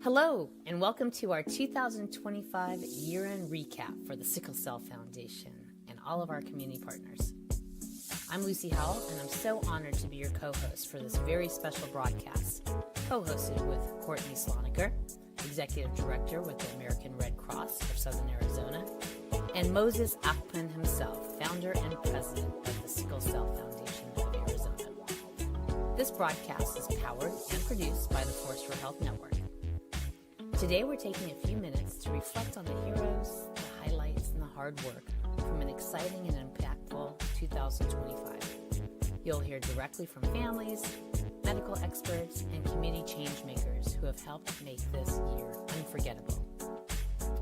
Hello, and welcome to our 2025 year-end recap for the Sickle Cell Foundation and all of our community partners. I'm Lucy Howell, and I'm so honored to be your co-host for this very special broadcast, co-hosted with Courtney Sloniker, Executive Director with the American Red Cross of Southern Arizona, and Moses Akpan himself, founder and president of the Sickle Cell Foundation of Arizona. This broadcast is powered and produced by the Force for Health Network. Today we're taking a few minutes to reflect on the heroes, the highlights, and the hard work from an exciting and impactful 2025. You'll hear directly from families, medical experts, and community change makers who have helped make this year unforgettable.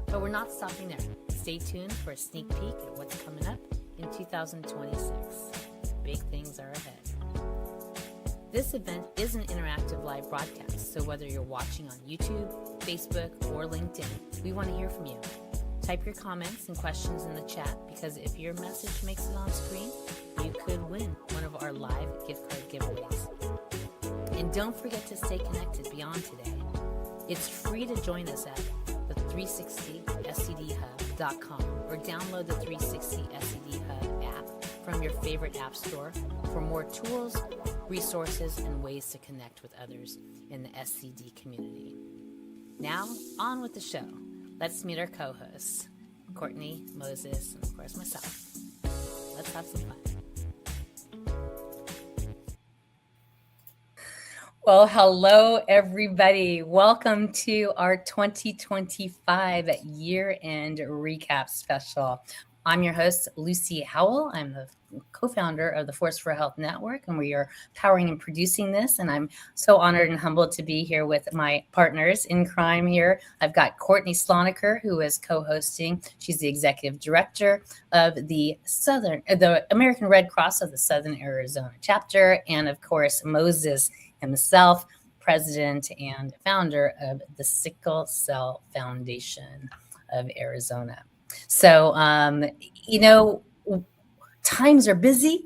But we're not stopping there. Stay tuned for a sneak peek at what's coming up in 2026. Big things are ahead. This event is an interactive live broadcast, so whether you're watching on YouTube, Facebook, or LinkedIn, we want to hear from you. Type your comments and questions in the chat, because if your message makes it on screen, you could win one of our live gift card giveaways. And don't forget to stay connected beyond today. It's free to join us at the 360scdhub.com or download the 360 SCD Hub app from your favorite app store for more tools, resources, and ways to connect with others in the SCD community. Now, on with the show. Let's meet our co-hosts, Courtney, Moses, and of course myself. Let's have some fun. Well, hello, everybody. Welcome to our 2025 year-end recap special. I'm your host, Lucy Howell. I'm the co-founder of the Force for Health Network, and we are powering and producing this. And I'm so honored and humbled to be here with my partners in crime here. I've got Courtney Sloniker, who is co-hosting. She's the executive director of the American Red Cross of the Southern Arizona chapter, and of course, Moses himself, president and founder of the Sickle Cell Foundation of Arizona. So, times are busy,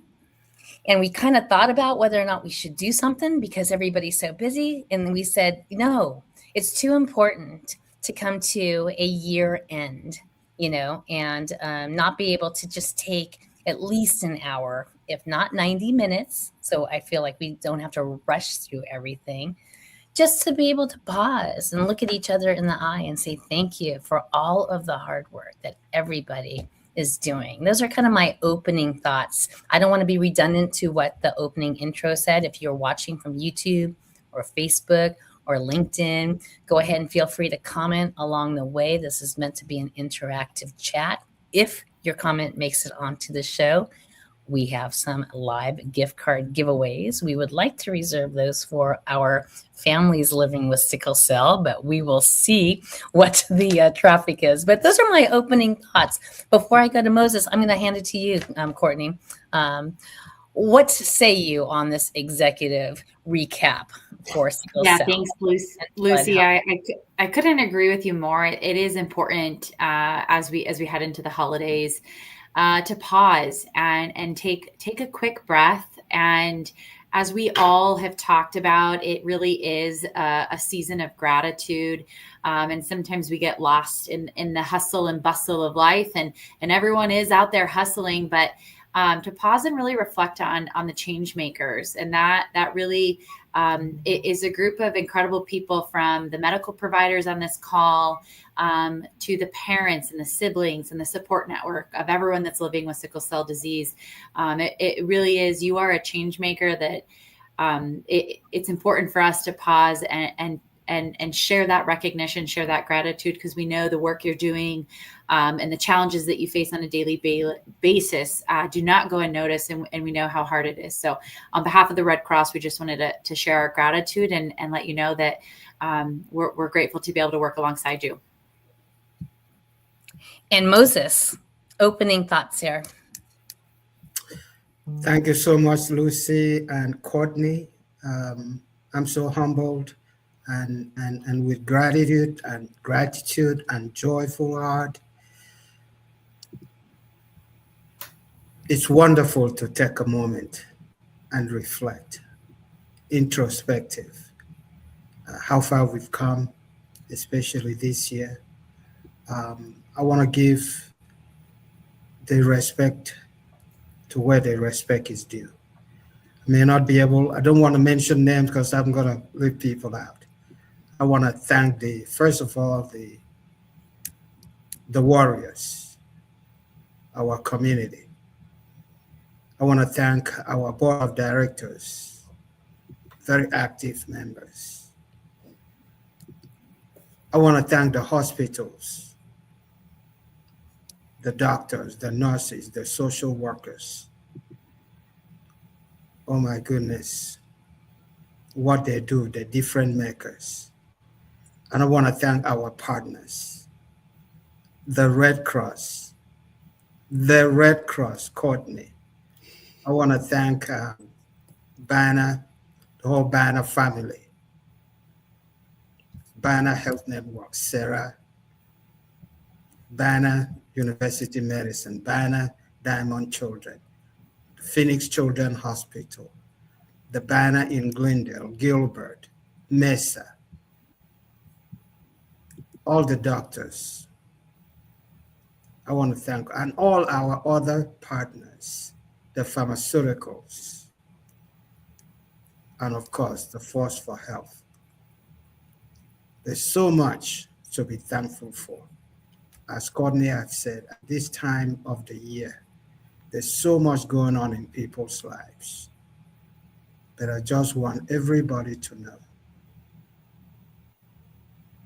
and we kind of thought about whether or not we should do something because everybody's so busy. And we said, no, it's too important to come to a year end, and not be able to just take at least an hour, if not 90 minutes. So I feel like we don't have to rush through everything, just to be able to pause and look at each other in the eye and say thank you for all of the hard work that everybody is doing. Those are kind of my opening thoughts. I don't want to be redundant to what the opening intro said. If you're watching from YouTube or Facebook or LinkedIn, go ahead and feel free to comment along the way. This is meant to be an interactive chat. If your comment makes it onto the show, we have some live gift card giveaways. We would like to reserve those for our families living with sickle cell, but we will see what the traffic is. But those are my opening thoughts. Before I go to Moses, I'm going to hand it to you, Courtney. What say you on this executive recap for sickle cell? Yeah, thanks, Lucy. I couldn't agree with you more. It is important as we head into the holidays to pause and take a quick breath. And as we all have talked about, it really is a season of gratitude. And sometimes we get lost in the hustle and bustle of life, and everyone is out there hustling, but to pause and really reflect on the change makers. And that really it is a group of incredible people, from the medical providers on this call to the parents and the siblings and the support network of everyone that's living with sickle cell disease. It really is, you are a change maker that it's important for us to pause and share that recognition, share that gratitude, because we know the work you're doing and the challenges that you face on a daily basis do not go unnoticed, and we know how hard it is. So on behalf of the Red Cross, we just wanted to share our gratitude and let you know that we're grateful to be able to work alongside you. And Moses, opening thoughts here. Thank you so much, Lucy and Courtney. I'm so humbled and with gratitude and joyful heart. It's wonderful to take a moment and reflect, introspective, how far we've come, especially this year. I want to give the respect to where the respect is due. I may not be able, I don't want to mention names because I'm going to leave people out. I want to thank first of all, the warriors, our community. I want to thank our board of directors, very active members. I want to thank the hospitals, the doctors, the nurses, the social workers. Oh my goodness, what they do, the difference makers. And I want to thank our partners, the Red Cross, Courtney. I want to thank Banner, the whole Banner family, Banner Health Network, Sarah, Banner University Medicine, Banner Diamond Children, Phoenix Children's Hospital, the Banner in Glendale, Gilbert, Mesa, all the doctors. I want to thank, and all our other partners, the pharmaceuticals, and of course, the Force for Health. There's so much to be thankful for. As Courtney has said, at this time of the year, there's so much going on in people's lives. But I just want everybody to know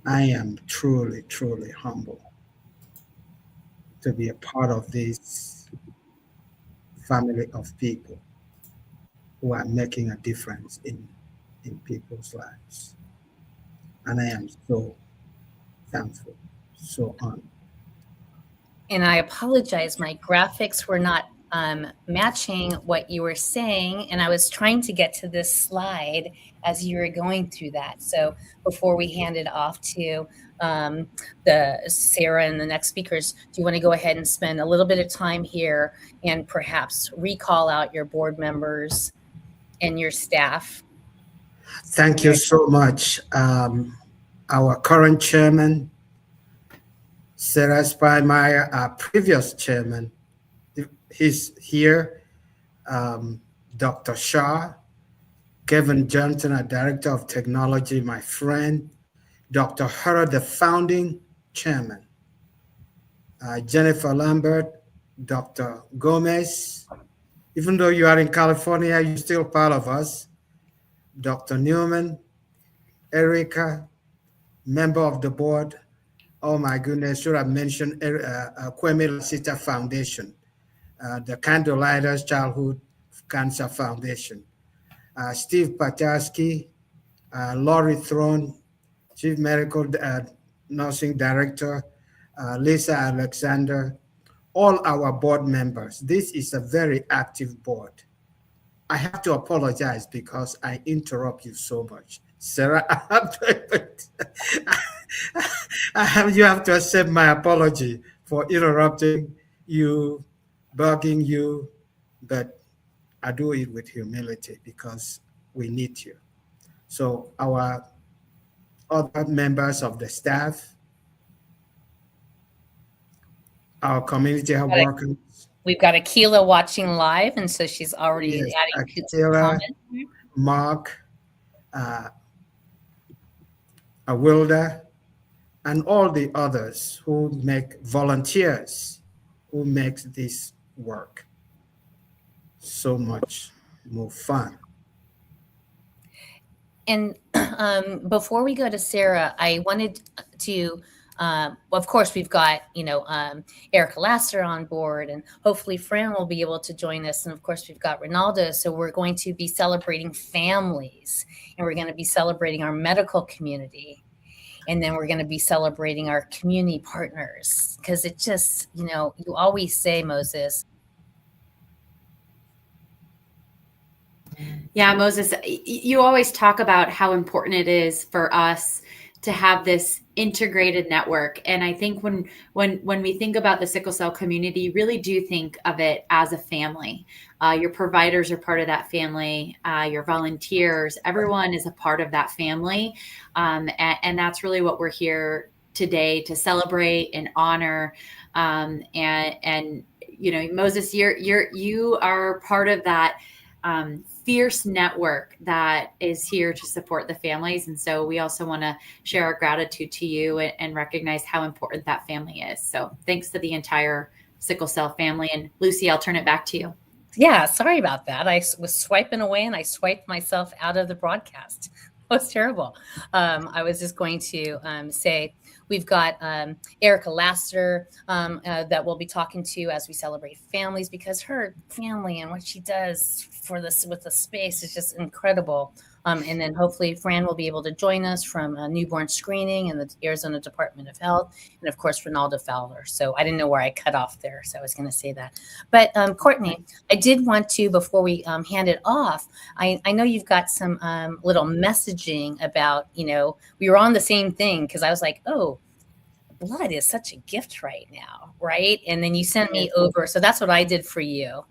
I am truly, truly humbled to be a part of this family of people who are making a difference in people's lives. And I am so thankful, so honored. And I apologize, my graphics were not matching what you were saying, and I was trying to get to this slide as you were going through that. So before we hand it off to the Sarah and the next speakers, do you want to go ahead and spend a little bit of time here and perhaps recall out your board members and your staff? Thank you so much. Our current chairman, Sarah Spymeyer, our previous chairman, he's here. Dr. Shah, Kevin Johnson, our director of technology, my friend. Dr. Hara, the founding chairman. Jennifer Lambert, Dr. Gomez. Even though you are in California, you're still part of us. Dr. Newman, Erica, member of the board. Oh my goodness, should have mentioned Kwame Lasita Foundation, the Candlelighters Childhood Cancer Foundation. Steve Pataski, Laurie Throne, Chief Medical Nursing Director, Lisa Alexander, all our board members. This is a very active board. I have to apologize because I interrupt you so much. Sarah, you have to accept my apology for interrupting you, bugging you, but I do it with humility because we need you. So our other members of the staff, our community health workers. We've got Akila watching live, and so she's already adding to comments. Mark, Awilda, and all the others who make volunteers, who makes this work so much more fun. And before we go to Sarah, I wanted to, of course, we've got, Erica Lasser on board, and hopefully Fran will be able to join us. And of course, we've got Renaldo. So we're going to be celebrating families, and we're going to be celebrating our medical community. And then we're going to be celebrating our community partners, because it just, you always say, Moses. Yeah, Moses, you always talk about how important it is for us to have this integrated network. And I think when we think about the sickle cell community, really do think of it as a family. Your providers are part of that family. Your volunteers, everyone is a part of that family. And that's really what we're here today to celebrate and honor. And you know, Moses, you are part of that fierce network that is here to support the families. And so we also want to share our gratitude to you and recognize how important that family is. So thanks to the entire sickle cell family. And Lucy, I'll turn it back to you. Yeah, sorry about that. I was swiping away and I swiped myself out of the broadcast. It was terrible. I was just going to say we've got Erica Laster that we'll be talking to as we celebrate families, because her family and what she does for this with the space is just incredible. And then hopefully Fran will be able to join us from newborn screening and the Arizona Department of Health, and of course Renaldo Fowler. So I didn't know where I cut off there, so I was going to say that. But Courtney, I did want to, before we hand it off, I know you've got some little messaging about, you know, we were on the same thing, because I was like, oh, blood is such a gift right now, right? And then you sent me over, so that's what I did for you.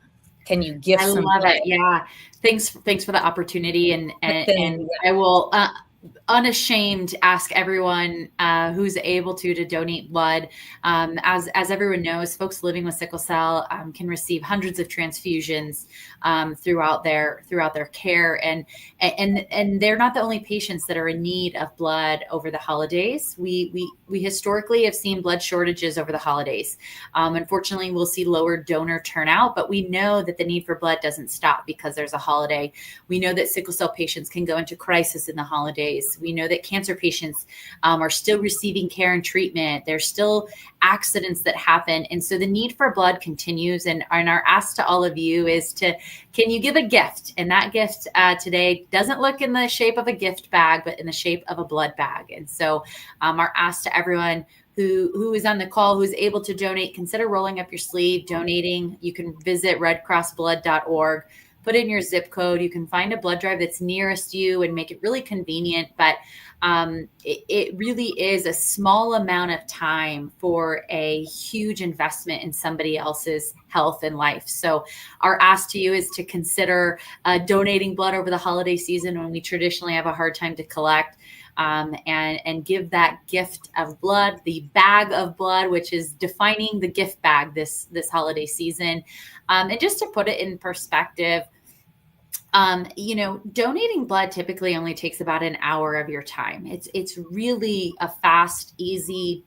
Can you give I some love blood? it. Yeah. Thanks for the opportunity. And I will unashamed ask everyone who's able to donate blood. As everyone knows, folks living with sickle cell can receive hundreds of transfusions throughout their care, and they're not the only patients that are in need of blood over the holidays. We historically have seen blood shortages over the holidays. Unfortunately, we'll see lower donor turnout, but we know that the need for blood doesn't stop because there's a holiday. We know that sickle cell patients can go into crisis in the holidays. We know that cancer patients are still receiving care and treatment. There's still accidents that happen. And so the need for blood continues. And our ask to all of you is can you give a gift? And that gift today doesn't look in the shape of a gift bag, but in the shape of a blood bag. And so our ask to everyone who is on the call, who's able to donate, consider rolling up your sleeve, donating. You can visit redcrossblood.org. Put in your zip code. You can find a blood drive that's nearest you and make it really convenient. But it really is a small amount of time for a huge investment in somebody else's health and life. So our ask to you is to consider donating blood over the holiday season, when we traditionally have a hard time to collect. And give that gift of blood, the bag of blood, which is defining the gift bag this holiday season. And just to put it in perspective, donating blood typically only takes about an hour of your time. It's really a fast, easy,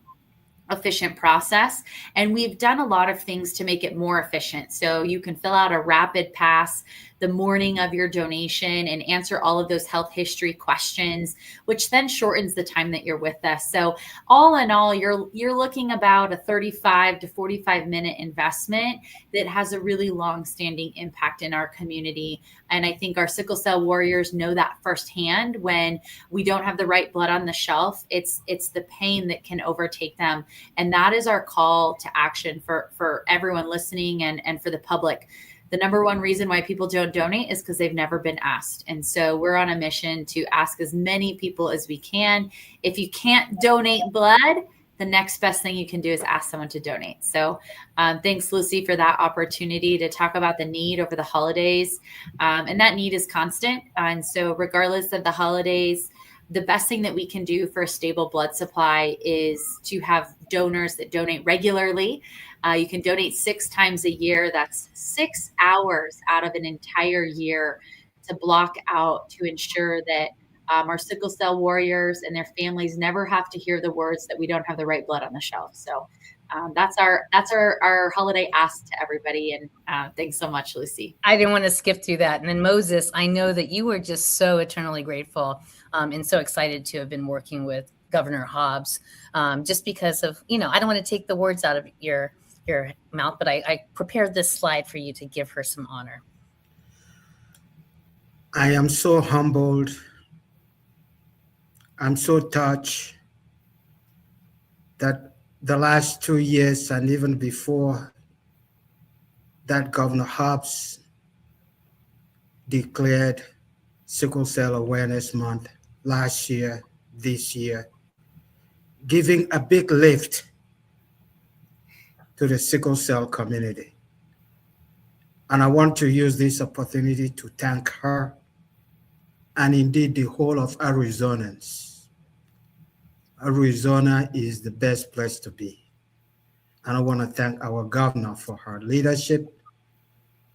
efficient process. And we've done a lot of things to make it more efficient. So you can fill out a rapid pass the morning of your donation and answer all of those health history questions, which then shortens the time that you're with us. So all in all, you're looking about a 35 to 45 minute investment that has a really long-standing impact in our community. And I think our sickle cell warriors know that firsthand. When we don't have the right blood on the shelf, it's the pain that can overtake them. And that is our call to action for everyone listening and for the public. The number one reason why people don't donate is because they've never been asked. And so we're on a mission to ask as many people as we can. If you can't donate blood, the next best thing you can do is ask someone to donate. So thanks, Lucy, for that opportunity to talk about the need over the holidays. And that need is constant. And so regardless of the holidays, the best thing that we can do for a stable blood supply is to have donors that donate regularly. You can donate 6 times a year. That's 6 hours out of an entire year to block out to ensure that our sickle cell warriors and their families never have to hear the words that we don't have the right blood on the shelf. So that's our holiday ask to everybody. And thanks so much, Lucy. I didn't want to skip through that. And then Moses, I know that you were just so eternally grateful and so excited to have been working with Governor Hobbs, just because of, I don't want to take the words out of your mouth, but I prepared this slide for you to give her some honor. I am so humbled. I'm so touched that the last 2 years and even before that, Governor Hobbs declared Sickle Cell Awareness Month last year, this year. giving a big lift to the sickle cell community. And I want to use this opportunity to thank her and indeed the whole of Arizonans. Arizona is the best place to be. And I want to thank our governor for her leadership.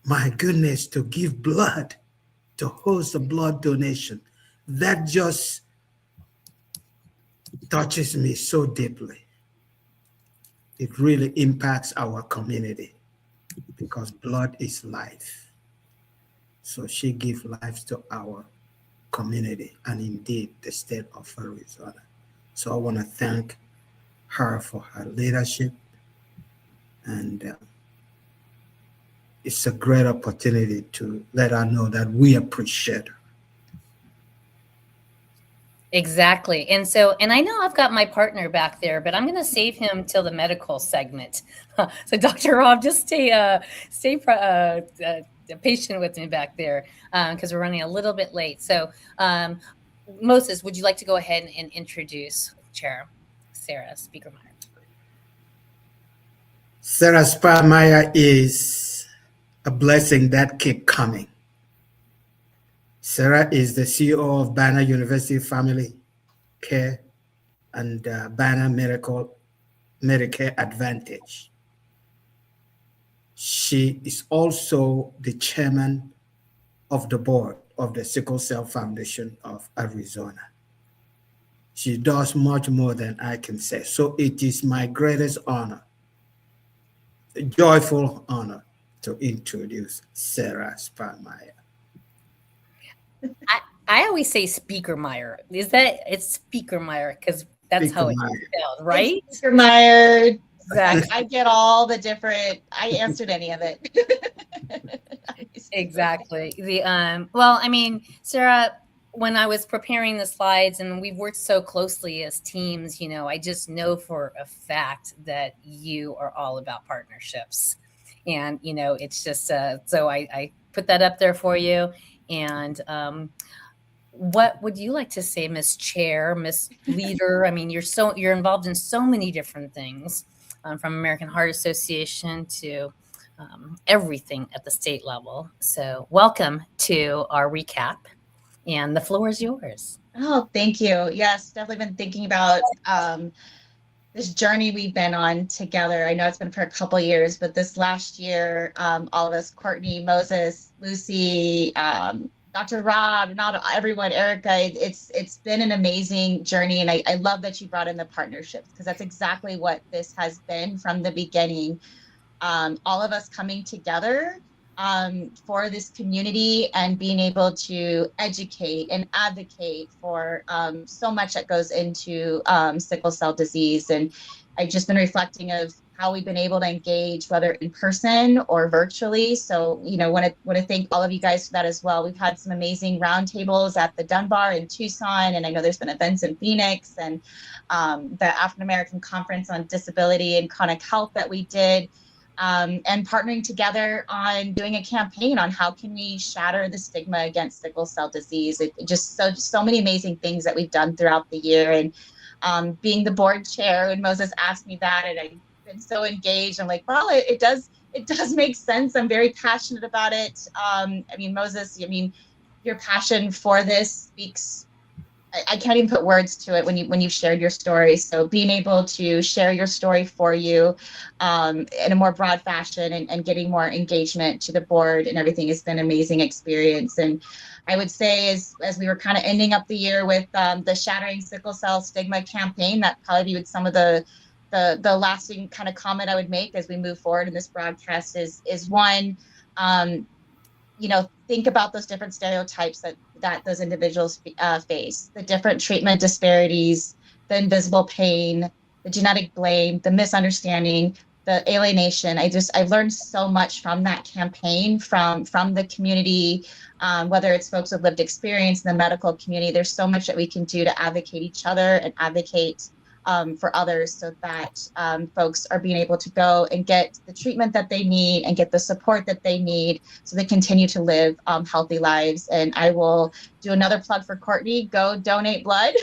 My goodness, to give blood, to host a blood donation, that just touches me so deeply. It really impacts our community because blood is life. So she gives life to our community and indeed the state of Arizona. So I want to thank her for her leadership, and it's a great opportunity to let her know that we appreciate her. Exactly. And so, and I know I've got my partner back there, but I'm going to save him till the medical segment. So Dr. Rob, just stay patient with me back there because we're running a little bit late. So Moses, would you like to go ahead and introduce Chair Sarah Spiekermeyer? Sarah Spiekermeyer is a blessing that keeps coming. Sarah is the CEO of Banner University Family Care and Banner Medicare Advantage. She is also the chairman of the board of the Sickle Cell Foundation of Arizona. She does much more than I can say. So it is my greatest honor, a joyful honor, to introduce Sarah Spiekermeyer. I always say Spiekermeyer. It's Spiekermeyer because that's how it's spelled, right? It's Spiekermeyer. Exactly. I get all the different. I answered any of it. Exactly. Well, I mean, Sarah, when I was preparing the slides and we've worked so closely as teams, I just know for a fact that you are all about partnerships. And, it's just, so I put that up there for you. And what would you like to say, Miss Chair, Miss Leader? I mean, you're involved in so many different things, from American Heart Association to everything at the state level. So welcome to our recap, and the floor is yours. Oh, thank you. Yes, definitely been thinking about this journey we've been on together. I know it's been for a couple of years, but this last year, all of us, Courtney, Moses, Lucy, Dr. Rob, Renaldo, everyone, Erica, it's been an amazing journey. And I love that you brought in the partnerships because that's exactly what this has been from the beginning. All of us coming together for this community and being able to educate and advocate for so much that goes into sickle cell disease. And I've just been reflecting of how we've been able to engage, whether in person or virtually. So, want to thank all of you guys for that as well. We've had some amazing roundtables at the Dunbar in Tucson, and I know there's been events in Phoenix, and the African American Conference on Disability and Chronic Health that we did. And partnering together on doing a campaign on how can we shatter the stigma against sickle cell disease. It just so many amazing things that we've done throughout the year. And being the board chair, when Moses asked me that, and I've been so engaged, I'm like, well, it does make sense. I'm very passionate about it. Moses, your passion for this speaks. I can't even put words to it when you shared your story. So being able to share your story for you in a more broad fashion and getting more engagement to the board and everything has been an amazing experience. And I would say as we were kind of ending up the year with the Shattering Sickle Cell Stigma campaign, that probably be some of the lasting kind of comment I would make as we move forward in this broadcast is one, think about those different stereotypes that those individuals face, the different treatment disparities, the invisible pain, the genetic blame, the misunderstanding, the alienation. I've learned so much from that campaign, from the community, whether it's folks with lived experience in the medical community. There's so much that we can do to advocate each other and advocate for others so that folks are being able to go and get the treatment that they need and get the support that they need so they continue to live healthy lives. And I will do another plug for Courtney. Go donate blood.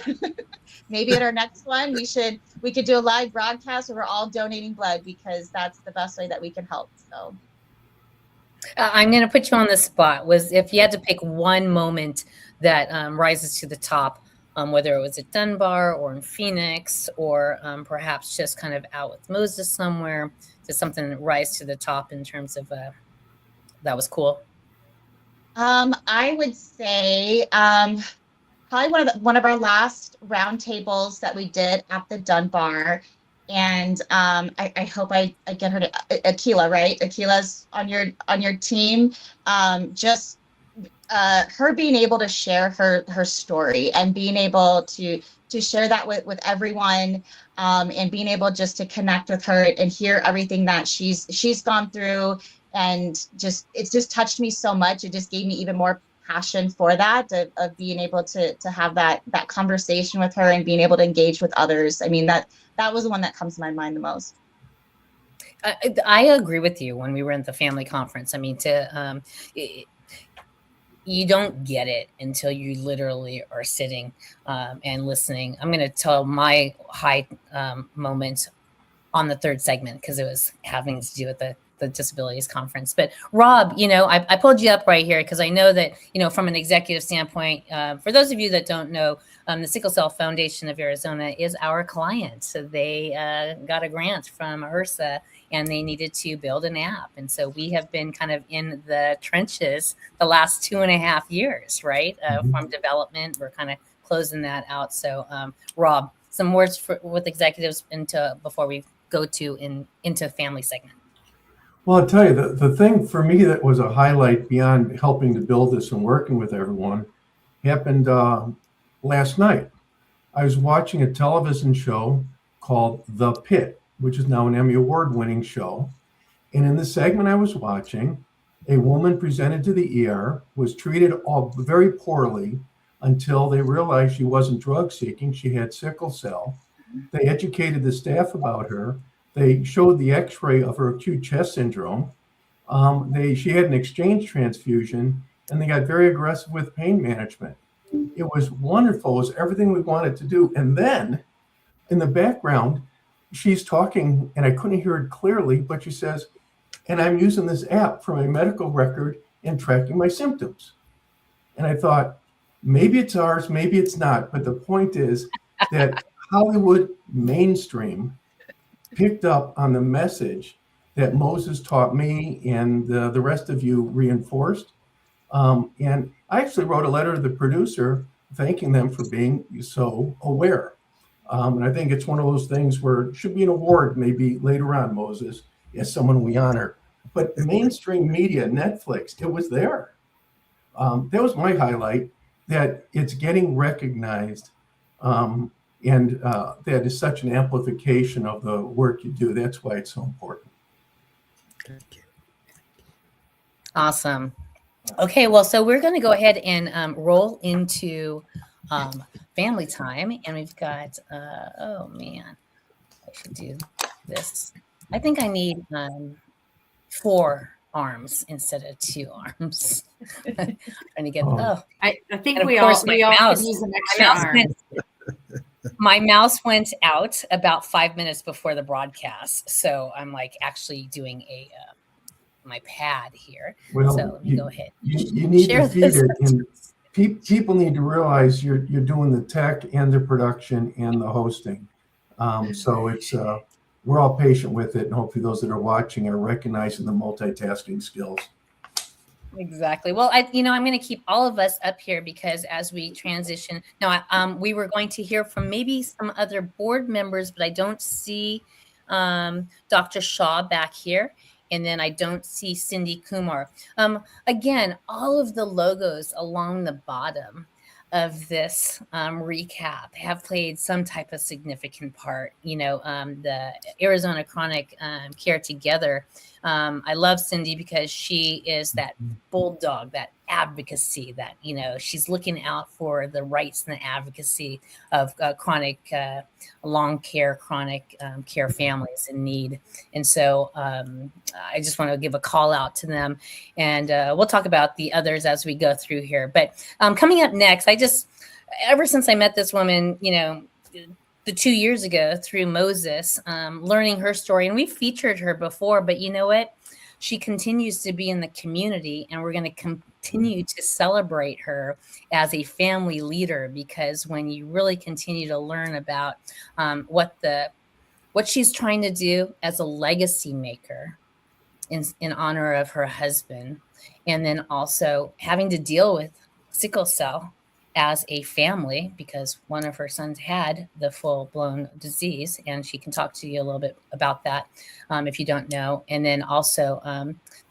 maybe at our next one, we could do a live broadcast where we're all donating blood, because that's the best way that we can help. So I'm going to put you on the spot. Was if you had to pick one moment that rises to the top, whether it was at Dunbar or in Phoenix, or perhaps just kind of out with Moses somewhere, to something that rise to the top in terms of that was cool. I would say probably one of our last roundtables that we did at the Dunbar, and I hope I get her to Akila, right? Akila's on your team. Just her being able to share her story, and being able to share that with everyone, and being able just to connect with her and hear everything that she's gone through, and it's just touched me so much. It just gave me even more passion for that, of being able to have that conversation with her and being able to engage with others. I mean, that was the one that comes to my mind the most. I agree with you. When we were at the family conference, I mean, you don't get it until you literally are sitting and listening. I'm going to tell my high moment on the third segment, because it was having to do with the Disabilities conference. But Rob, I pulled you up right here because I know that, from an executive standpoint, for those of you that don't know, the Sickle Cell Foundation of Arizona is our client. So they got a grant from HRSA, and they needed to build an app. And so we have been kind of in the trenches the last 2.5 years, right? From development, we're kind of closing that out. So Rob, some words with executives before we go into family segment. Well, I'll tell you, the thing for me that was a highlight beyond helping to build this and working with everyone happened last night. I was watching a television show called The Pit, which is now an Emmy Award-winning show. And in the segment I was watching, a woman presented to the ER, was treated all very poorly until they realized she wasn't drug seeking. She had sickle cell. They educated the staff about her. They showed the x-ray of her acute chest syndrome. She had an exchange transfusion, and they got very aggressive with pain management. It was wonderful. It was everything we wanted to do. And then in the background, she's talking, and I couldn't hear it clearly, but she says, and I'm using this app for my medical record and tracking my symptoms. And I thought, maybe it's ours, maybe it's not. But the point is that Hollywood mainstream picked up on the message that Moses taught me and the rest of you reinforced. And I actually wrote a letter to the producer thanking them for being so aware. And I think it's one of those things where it should be an award maybe later on, Moses, as someone we honor. But mainstream media, Netflix, it was there. That was my highlight, that it's getting recognized. And that is such an amplification of the work you do. That's why it's so important. Thank you. Awesome. Okay, well, so we're going to go ahead and roll into family time. And we've got, oh man, I should do this. I think I need 4 arms instead of 2 arms. Trying to get, I think and we of all course, we all could use an extra arm. My mouse went out about 5 minutes before the broadcast. So I'm like actually doing my pad here. Well, so let me go ahead. You need Share to feed this. it. And people need to realize you're doing the tech and the production and the hosting. So it's we're all patient with it, and hopefully those that are watching are recognizing the multitasking skills. Exactly. Well, I'm going to keep all of us up here because as we transition, we were going to hear from maybe some other board members, but I don't see Dr. Shaw back here. And then I don't see Cindy Kumar. Again, all of the logos along the bottom of this recap have played some type of significant part. The Arizona Chronic Care Together. I love Cindy because she is that bulldog, that advocacy, that, she's looking out for the rights and the advocacy of chronic care families in need. And so I just want to give a call out to them, and we'll talk about the others as we go through here. But coming up next, ever since I met this woman, the 2 years ago through Moses, learning her story. And we featured her before, but you know what? She continues to be in the community, and we're going to continue to celebrate her as a family leader, because when you really continue to learn about what she's trying to do as a legacy maker in honor of her husband, and then also having to deal with sickle cell as a family, because one of her sons had the full-blown disease, and she can talk to you a little bit about that if you don't know. And then also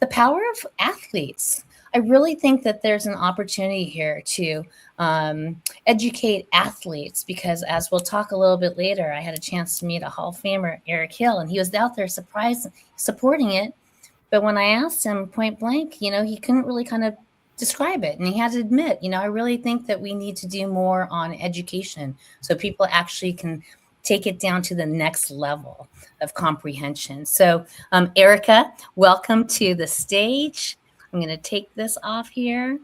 the power of athletes. I really think that there's an opportunity here to educate athletes, because as we'll talk a little bit later, I had a chance to meet a Hall of Famer, Eric Hill, and he was out there supporting it. But when I asked him point blank, he couldn't really kind of describe it. And he had to admit, I really think that we need to do more on education so people actually can take it down to the next level of comprehension. So, Erica, welcome to the stage. I'm going to take this off here.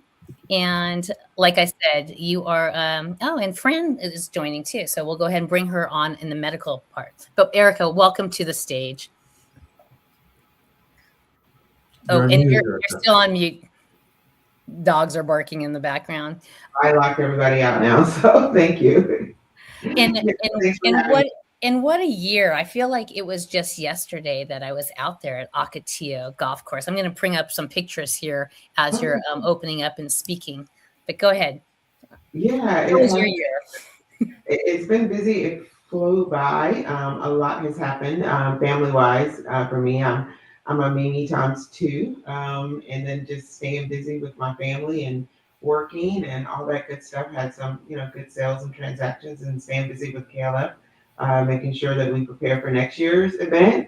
And like I said, you are, and Fran is joining too. So we'll go ahead and bring her on in the medical part. But Erica, welcome to the stage. You're And muted, you're still on mute. Dogs are barking in the background. I locked everybody out now, so thank you. And what a year. I feel like it was just yesterday that I was out there at Ocotillo Golf Course. I'm going to bring up some pictures here as you're opening up and speaking. But go ahead. Yeah. How was your year? It's been busy. It flew by. A lot has happened family-wise for me. I'm a Mimi times two, and then just staying busy with my family and working and all that good stuff. Had some, good sales and transactions, and staying busy with KLF, making sure that we prepare for next year's event.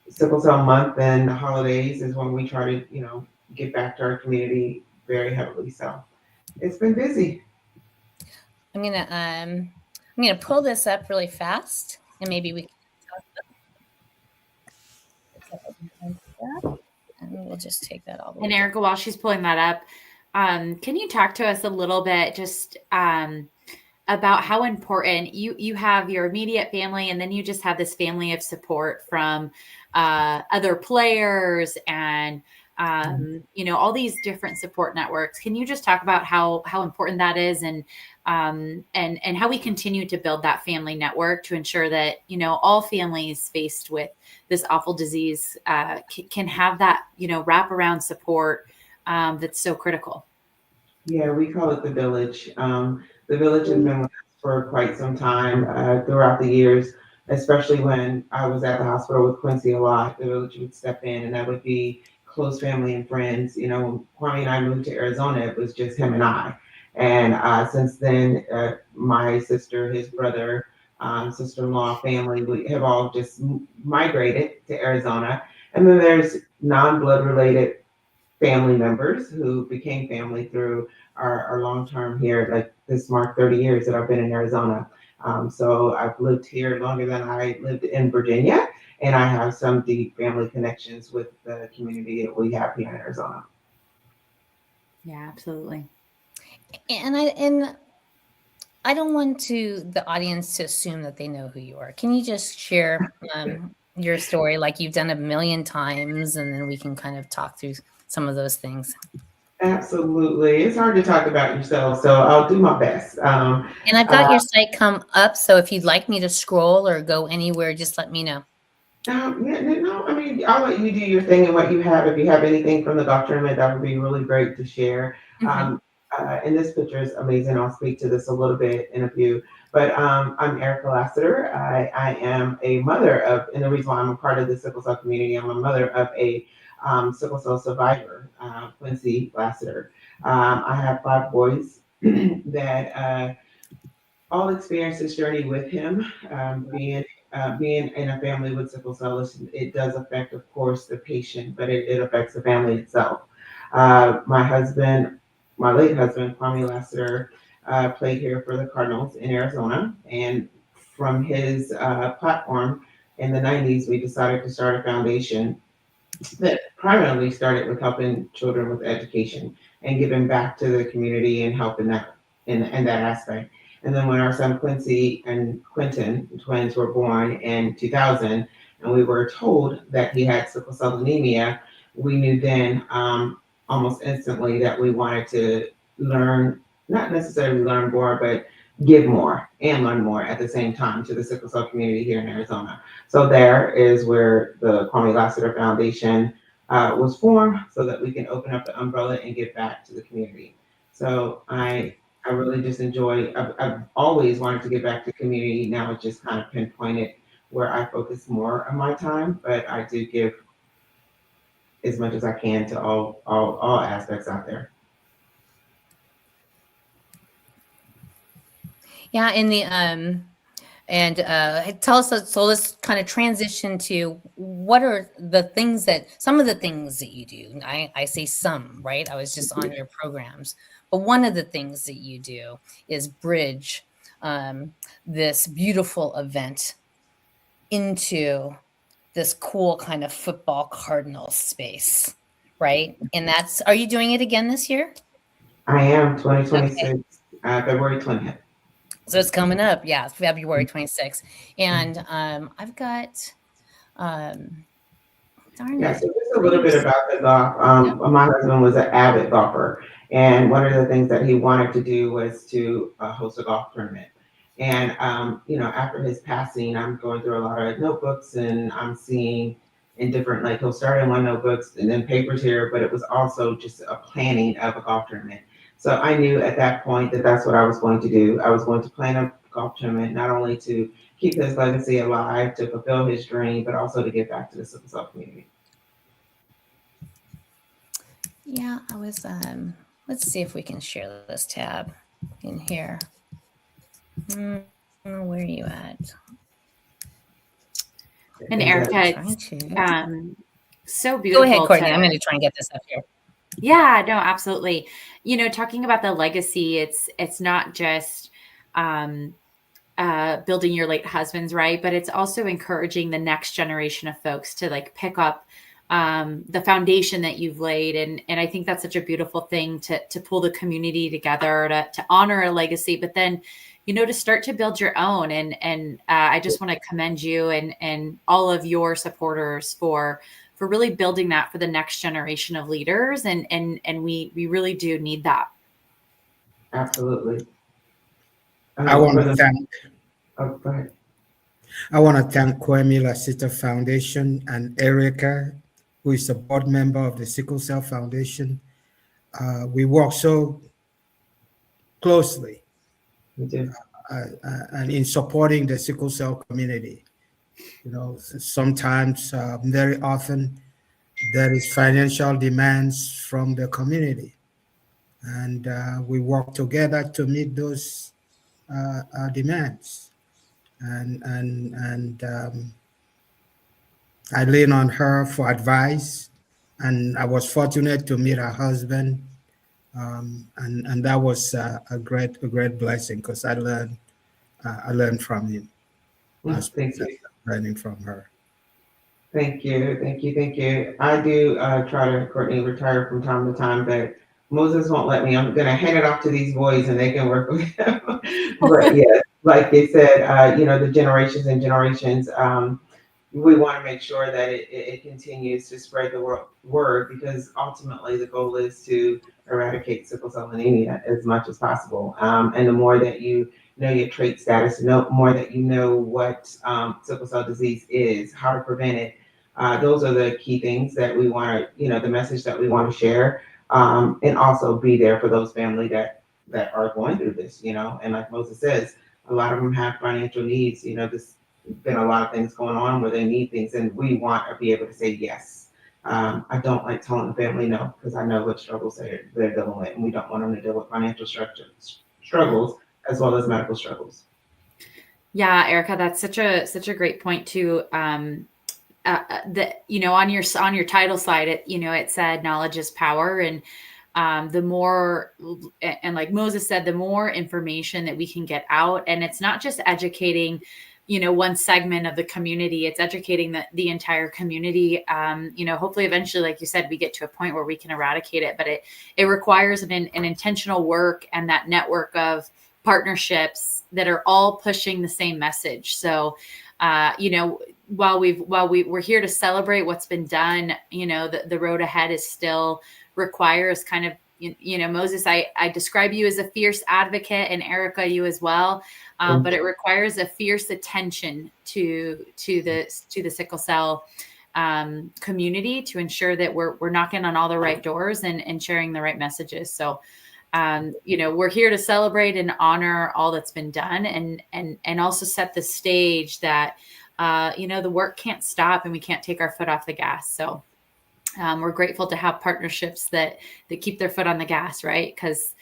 Sickle Cell Month and the holidays is when we try to, get back to our community very heavily. So it's been busy. I'm gonna pull this up really fast, and maybe we can talk about. And we'll just take that all the way. And Erica, while she's pulling that up, can you talk to us a little bit just about how important you have your immediate family, and then you just have this family of support from other players and all these different support networks. Can you just talk about how important that is, and how we continue to build that family network to ensure that all families faced with this awful disease can have that wraparound support that's so critical? Yeah, we call it the village. The village has been with us for quite some time throughout the years, especially when I was at the hospital with Quincy a lot. The village would step in, and that would be close family and friends. When Kwame and I moved to Arizona, it was just him and I. And since then, my sister, his brother, sister-in-law, family, we have all just migrated to Arizona. And then there's non-blood related family members who became family through our long-term here. Like this marked 30 years that I've been in Arizona. So I've lived here longer than I lived in Virginia, and I have some deep family connections with the community that we have here in Arizona. Yeah, absolutely. And I don't want the audience to assume that they know who you are. Can you just share your story like you've done 1,000,000 times, and then we can kind of talk through some of those things? Absolutely. It's hard to talk about yourself, so I'll do my best. And I've got your site come up, so if you'd like me to scroll or go anywhere, just let me know. I'll let you do your thing and what you have. If you have anything from the document, that would be really great to share. Mm-hmm. And this picture is amazing. I'll speak to this a little bit in a few. But I'm Erica Lassiter. I am a mother of, and the reason why I'm a part of the sickle cell community, I'm a mother of a sickle cell survivor, Quincy Lassiter. I have 5 boys that all experienced this journey with him. Being in a family with sickle cell, it does affect, of course, the patient, but it affects the family itself. My late husband, Kwame Lassiter, played here for the Cardinals in Arizona. And from his platform in the 90s, we decided to start a foundation that primarily started with helping children with education and giving back to the community and helping that in that aspect. And then when our son Quincy and Quentin, the twins, were born in 2000, and we were told that he had sickle cell anemia, we knew then almost instantly that we wanted to learn, not necessarily learn more, but give more and learn more at the same time to the sickle cell community here in Arizona. So there is where the Kwame Lassiter Foundation was formed, so that we can open up the umbrella and give back to the community. So I really just enjoy, I've always wanted to give back to the community. Now it's just kind of pinpointed where I focus more of my time, but I do give as much as I can to all aspects out there. Yeah, in the and tell us. So let's kind of transition to what are the things some of the things that you do. I say some, right? I was just on your programs, but one of the things that you do is bridge this beautiful event into this cool kind of football Cardinals space, right? And are you doing it again this year? I am 2026, Okay. February 20th. So it's coming up. Yeah, it's February 26th. And I've got, darn Yeah, it. so just a little bit about the golf. My husband was an avid golfer, and one of the things that he wanted to do was to host a golf tournament. And after his passing, I'm going through a lot of notebooks, and I'm seeing in different, like, he'll start in one notebooks and then papers here, but it was also just a planning of a golf tournament. So I knew at that point that that's what I was going to do. I was going to plan a golf tournament, not only to keep his legacy alive, to fulfill his dream, but also to give back to the sickle cell community. Yeah, I was, let's see if we can share this tab in here. Where are you at? And Erica, so beautiful. Go ahead, Courtney. I'm going to try and get this up here. Yeah, no, absolutely. Talking about the legacy, it's not just building your late husband's, right? But it's also encouraging the next generation of folks to like pick up the foundation that you've laid. And I think that's such a beautiful thing to pull the community together to honor a legacy, but then, to start to build your own. And I just want to commend you and all of your supporters for really building that for the next generation of leaders. And we really do need that. Absolutely. I want to thank. Oh, go ahead. I want to thank Kwame Lassiter Foundation and Erica, who is a board member of the Sickle Cell Foundation. We work so closely and in supporting the sickle cell community. Sometimes, very often, there is financial demands from the community, and we work together to meet those demands. And I lean on her for advice, and I was fortunate to meet her husband, and that was a great blessing because I learned from him. Thank you. Learning from her. Thank you. I do try to, Courtney, retire from time to time, but Moses won't let me. I'm going to hand it off to these boys and they can work with him. But yeah, like they said, the generations and generations, we want to make sure that it continues to spread the word, because ultimately the goal is to eradicate sickle cell anemia as much as possible. And the more that you know your trait status, the more that you know what sickle cell disease is, how to prevent it, those are the key things that we want to, the message that we want to share, and also be there for those families that are going through this, and like Moses says, a lot of them have financial needs. There's been a lot of things going on where they need things, and we want to be able to say yes. I don't like telling the family no, because I know what struggles they're dealing with, and we don't want them to deal with financial struggles as well as medical struggles. Yeah, Erica, that's such a great point too. That on your title slide, it said knowledge is power, and the more, and like Moses said, the more information that we can get out, and it's not just educating one segment of the community, it's educating the entire community. Hopefully eventually, like you said, we get to a point where we can eradicate it, but it requires an intentional work and that network of partnerships that are all pushing the same message. So, while we're here to celebrate what's been done, the road ahead is still requires kind of, Moses, I describe you as a fierce advocate, and Erica, you as well. But it requires a fierce attention to the sickle cell community to ensure that we're knocking on all the right doors and sharing the right messages. So, we're here to celebrate and honor all that's been done, and also set the stage that, the work can't stop and we can't take our foot off the gas. So, we're grateful to have partnerships that keep their foot on the gas, right? Because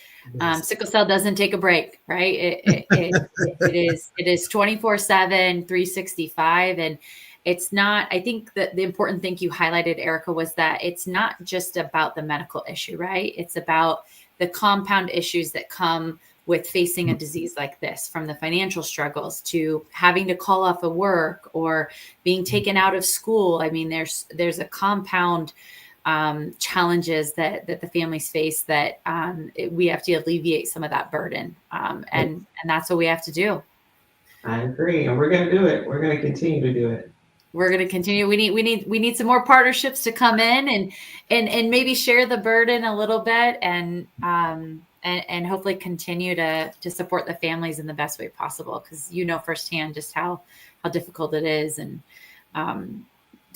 sickle cell doesn't take a break, right? It is 24/7, 365, and it's not. I think that the important thing you highlighted, Erica, was that it's not just about the medical issue, right? It's about the compound issues that come with facing a disease like this, from the financial struggles to having to call off of work or being taken out of school. I mean, there's a compound challenges that the families face that we have to alleviate some of that burden. And that's what we have to do. I agree. And we're going to do it. We're going to continue to do it. We're going to continue. We need some more partnerships to come in and maybe share the burden a little bit, and hopefully continue to support the families in the best way possible, because firsthand just how difficult it is. And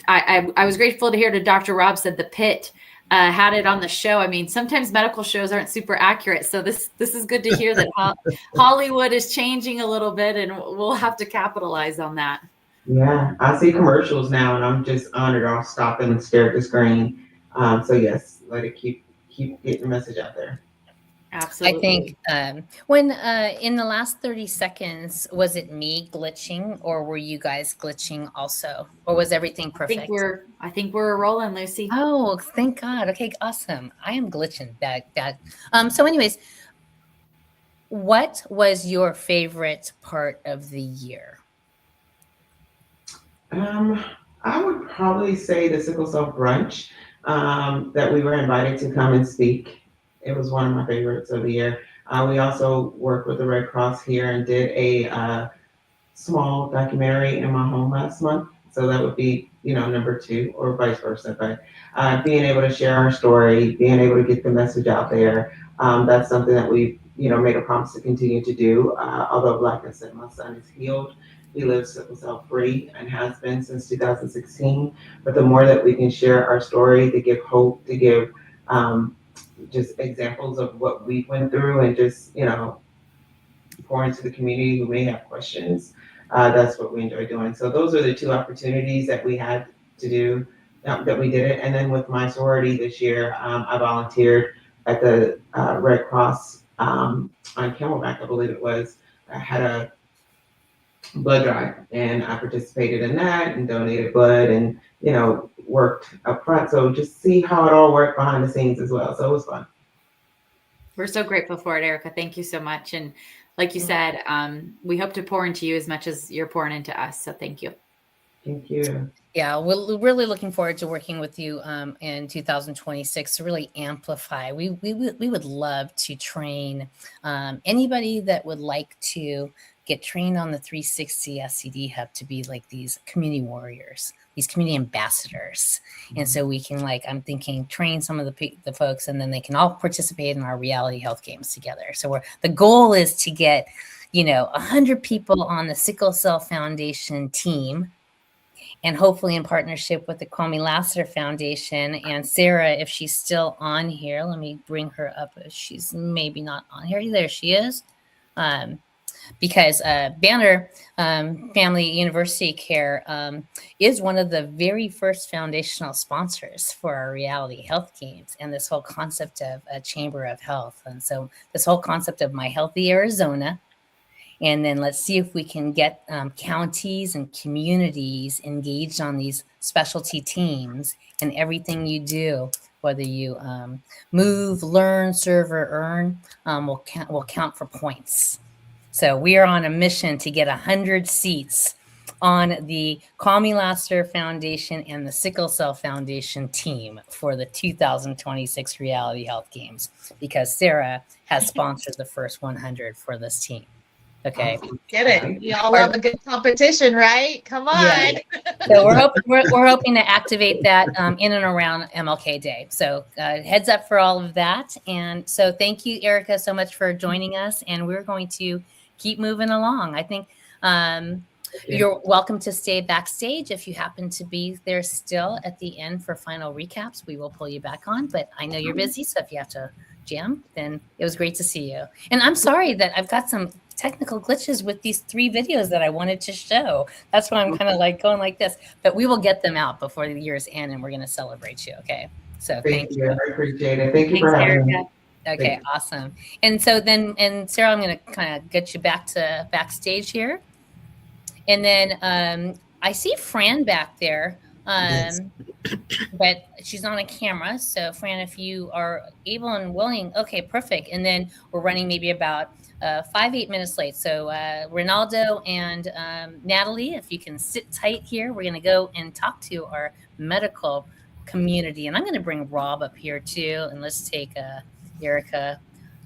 I was grateful to hear that Dr. Rob said the pit had it on the show. I mean, sometimes medical shows aren't super accurate, so this is good to hear that Hollywood is changing a little bit, and we'll have to capitalize on that. Yeah, I see commercials now, and I'm just honored. I'll stop and stare at the screen. So yes, let it keep getting the message out there. Absolutely. I think when in the last 30 seconds, was it me glitching, or were you guys glitching also, or was everything perfect? I think we're rolling, Lucy. Oh, thank God. Okay, awesome. I am glitching bad. So anyways, what was your favorite part of the year? I would probably say the Sickle Cell Brunch that we were invited to come and speak. It was one of my favorites of the year. We also worked with the Red Cross here and did a small documentary in my home last month. So that would be, number 2, or vice versa. But being able to share our story, being able to get the message out there, that's something that we've, made a promise to continue to do. Although, like I said, my son is healed. He lives sickle cell free and has been since 2016. But the more that we can share our story, to give hope, to give just examples of what we went through, and just, pour into the community who may have questions, that's what we enjoy doing. So those are the 2 opportunities that we had to do, that we did it. And then with my sorority this year, I volunteered at the Red Cross on Camelback, I believe it was. I had a blood drive, and I participated in that and donated blood, and worked up front. So just see how it all worked behind the scenes as well. So it was fun. We're so grateful for it, Erica. Thank you so much. And like you said, we hope to pour into you as much as you're pouring into us. So thank you. Thank you. Yeah, we're really looking forward to working with you in 2026 to really amplify. We would love to train anybody that would like to get trained on the 360 SCD Hub to be like these community warriors, these community ambassadors. And so we can, I'm thinking, train some of the folks, and then they can all participate in our reality health games together. So the goal is to get, 100 people on the Sickle Cell Foundation team, and hopefully in partnership with the Kwame Lassiter Foundation. And Sarah, if she's still on here, let me bring her up. She's maybe not on here. There she is. Because Banner Family University Care is one of the very first foundational sponsors for our reality health games and this whole concept of a chamber of health. And so this whole concept of My Healthy Arizona. And then let's see if we can get counties and communities engaged on these specialty teams, and everything you do, whether you move, learn, serve, or earn, will count for points. So we are on a mission to get 100 seats on the Call Me Laughter Foundation and the Sickle Cell Foundation team for the 2026 Reality Health Games, because Sarah has sponsored the first 100 for this team. Okay. Get it. You all love a good competition, right? Come on. Yeah. So we're hoping to activate that in and around MLK Day. So heads up for all of that. And so thank you, Erica, so much for joining us. And we're going to keep moving along. I think you're welcome to stay backstage if you happen to be there still at the end for final recaps. We will pull you back on, but I know you're busy. So if you have to jam, then it was great to see you. And I'm sorry that I've got some technical glitches with these 3 videos that I wanted to show. That's why I'm kind of like going like this, but we will get them out before the year's end and we're going to celebrate you. Okay. So thank you. I appreciate it. Thank you for having me. Okay. Awesome. And so then, and Sarah, I'm going to kind of get you back to backstage here. And then I see Fran back there, Yes. but she's on a camera. So Fran, if you are able and willing, okay, perfect. And then we're running maybe about 5-8 minutes late. So Renaldo and Natalie, if you can sit tight here, we're going to go and talk to our medical community. And I'm going to bring Rob up here too. And let's take Erica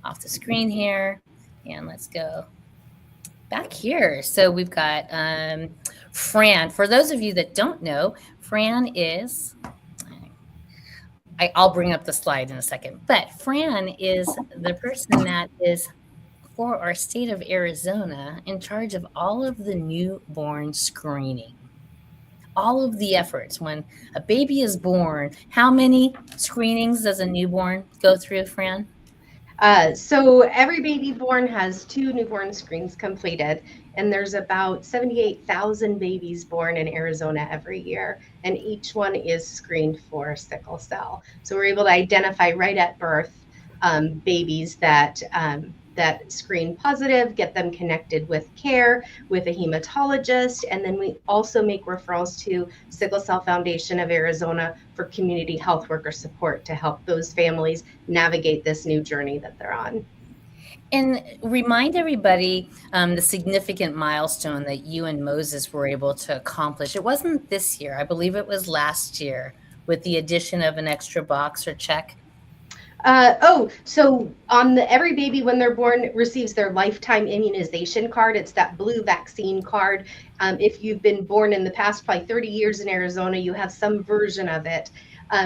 off the screen here. And let's go back here. So we've got Fran. For those of you that don't know, Fran is, I'll bring up the slide in a second, but Fran is the person that is for our state of Arizona in charge of all of the newborn screening. All of the efforts when a baby is born. How many screenings does a newborn go through, Fran? So every baby born has 2 newborn screens completed, and there's about 78,000 babies born in Arizona every year, and each one is screened for sickle cell. So we're able to identify right at birth babies that screen positive, get them connected with care, with a hematologist, and then we also make referrals to Sickle Cell Foundation of Arizona for community health worker support to help those families navigate this new journey that they're on. And remind everybody the significant milestone that you and Moses were able to accomplish. It wasn't this year. I believe it was last year with the addition of an extra box or check. So on every baby when they're born receives their lifetime immunization card. It's that blue vaccine card. If you've been born in the past probably 30 years in Arizona, you have some version of it.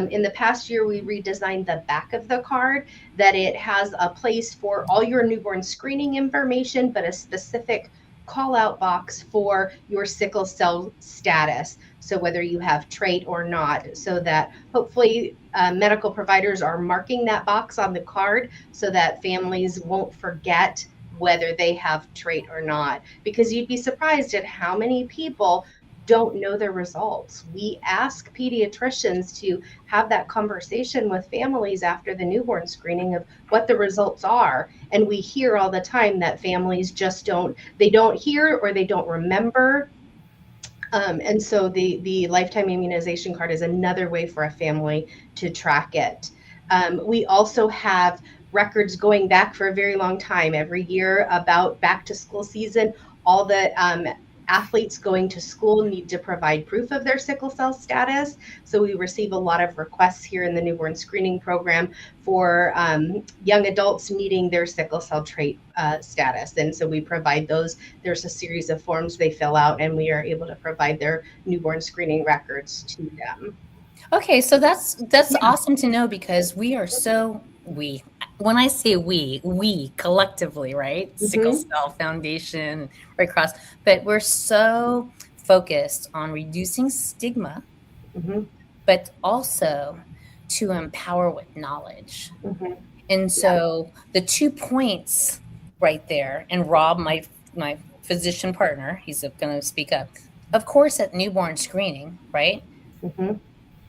In the past year, we redesigned the back of the card that it has a place for all your newborn screening information, but a specific call out box for your sickle cell status. So whether you have trait or not, so that hopefully medical providers are marking that box on the card so that families won't forget whether they have trait or not, because you'd be surprised at how many people don't know their results. We ask pediatricians to have that conversation with families after the newborn screening of what the results are. And we hear all the time that families just don't hear or they don't remember. And so the lifetime immunization card is another way for a family to track it. We also have records going back for a very long time. Every year about back to school season, all the athletes going to school need to provide proof of their sickle cell status. So we receive a lot of requests here in the newborn screening program for young adults needing their sickle cell trait status. And so we provide those. There's a series of forms they fill out, and we are able to provide their newborn screening records to them. Okay, so that's awesome to know, because we are so, when I say we collectively, right? Mm-hmm. Sickle Cell Foundation, Red Cross, but we're so focused on reducing stigma, mm-hmm. but also to empower with knowledge. Mm-hmm. And so the 2 points right there, and Rob, my physician partner, he's going to speak up, of course, at newborn screening, right? Mm-hmm.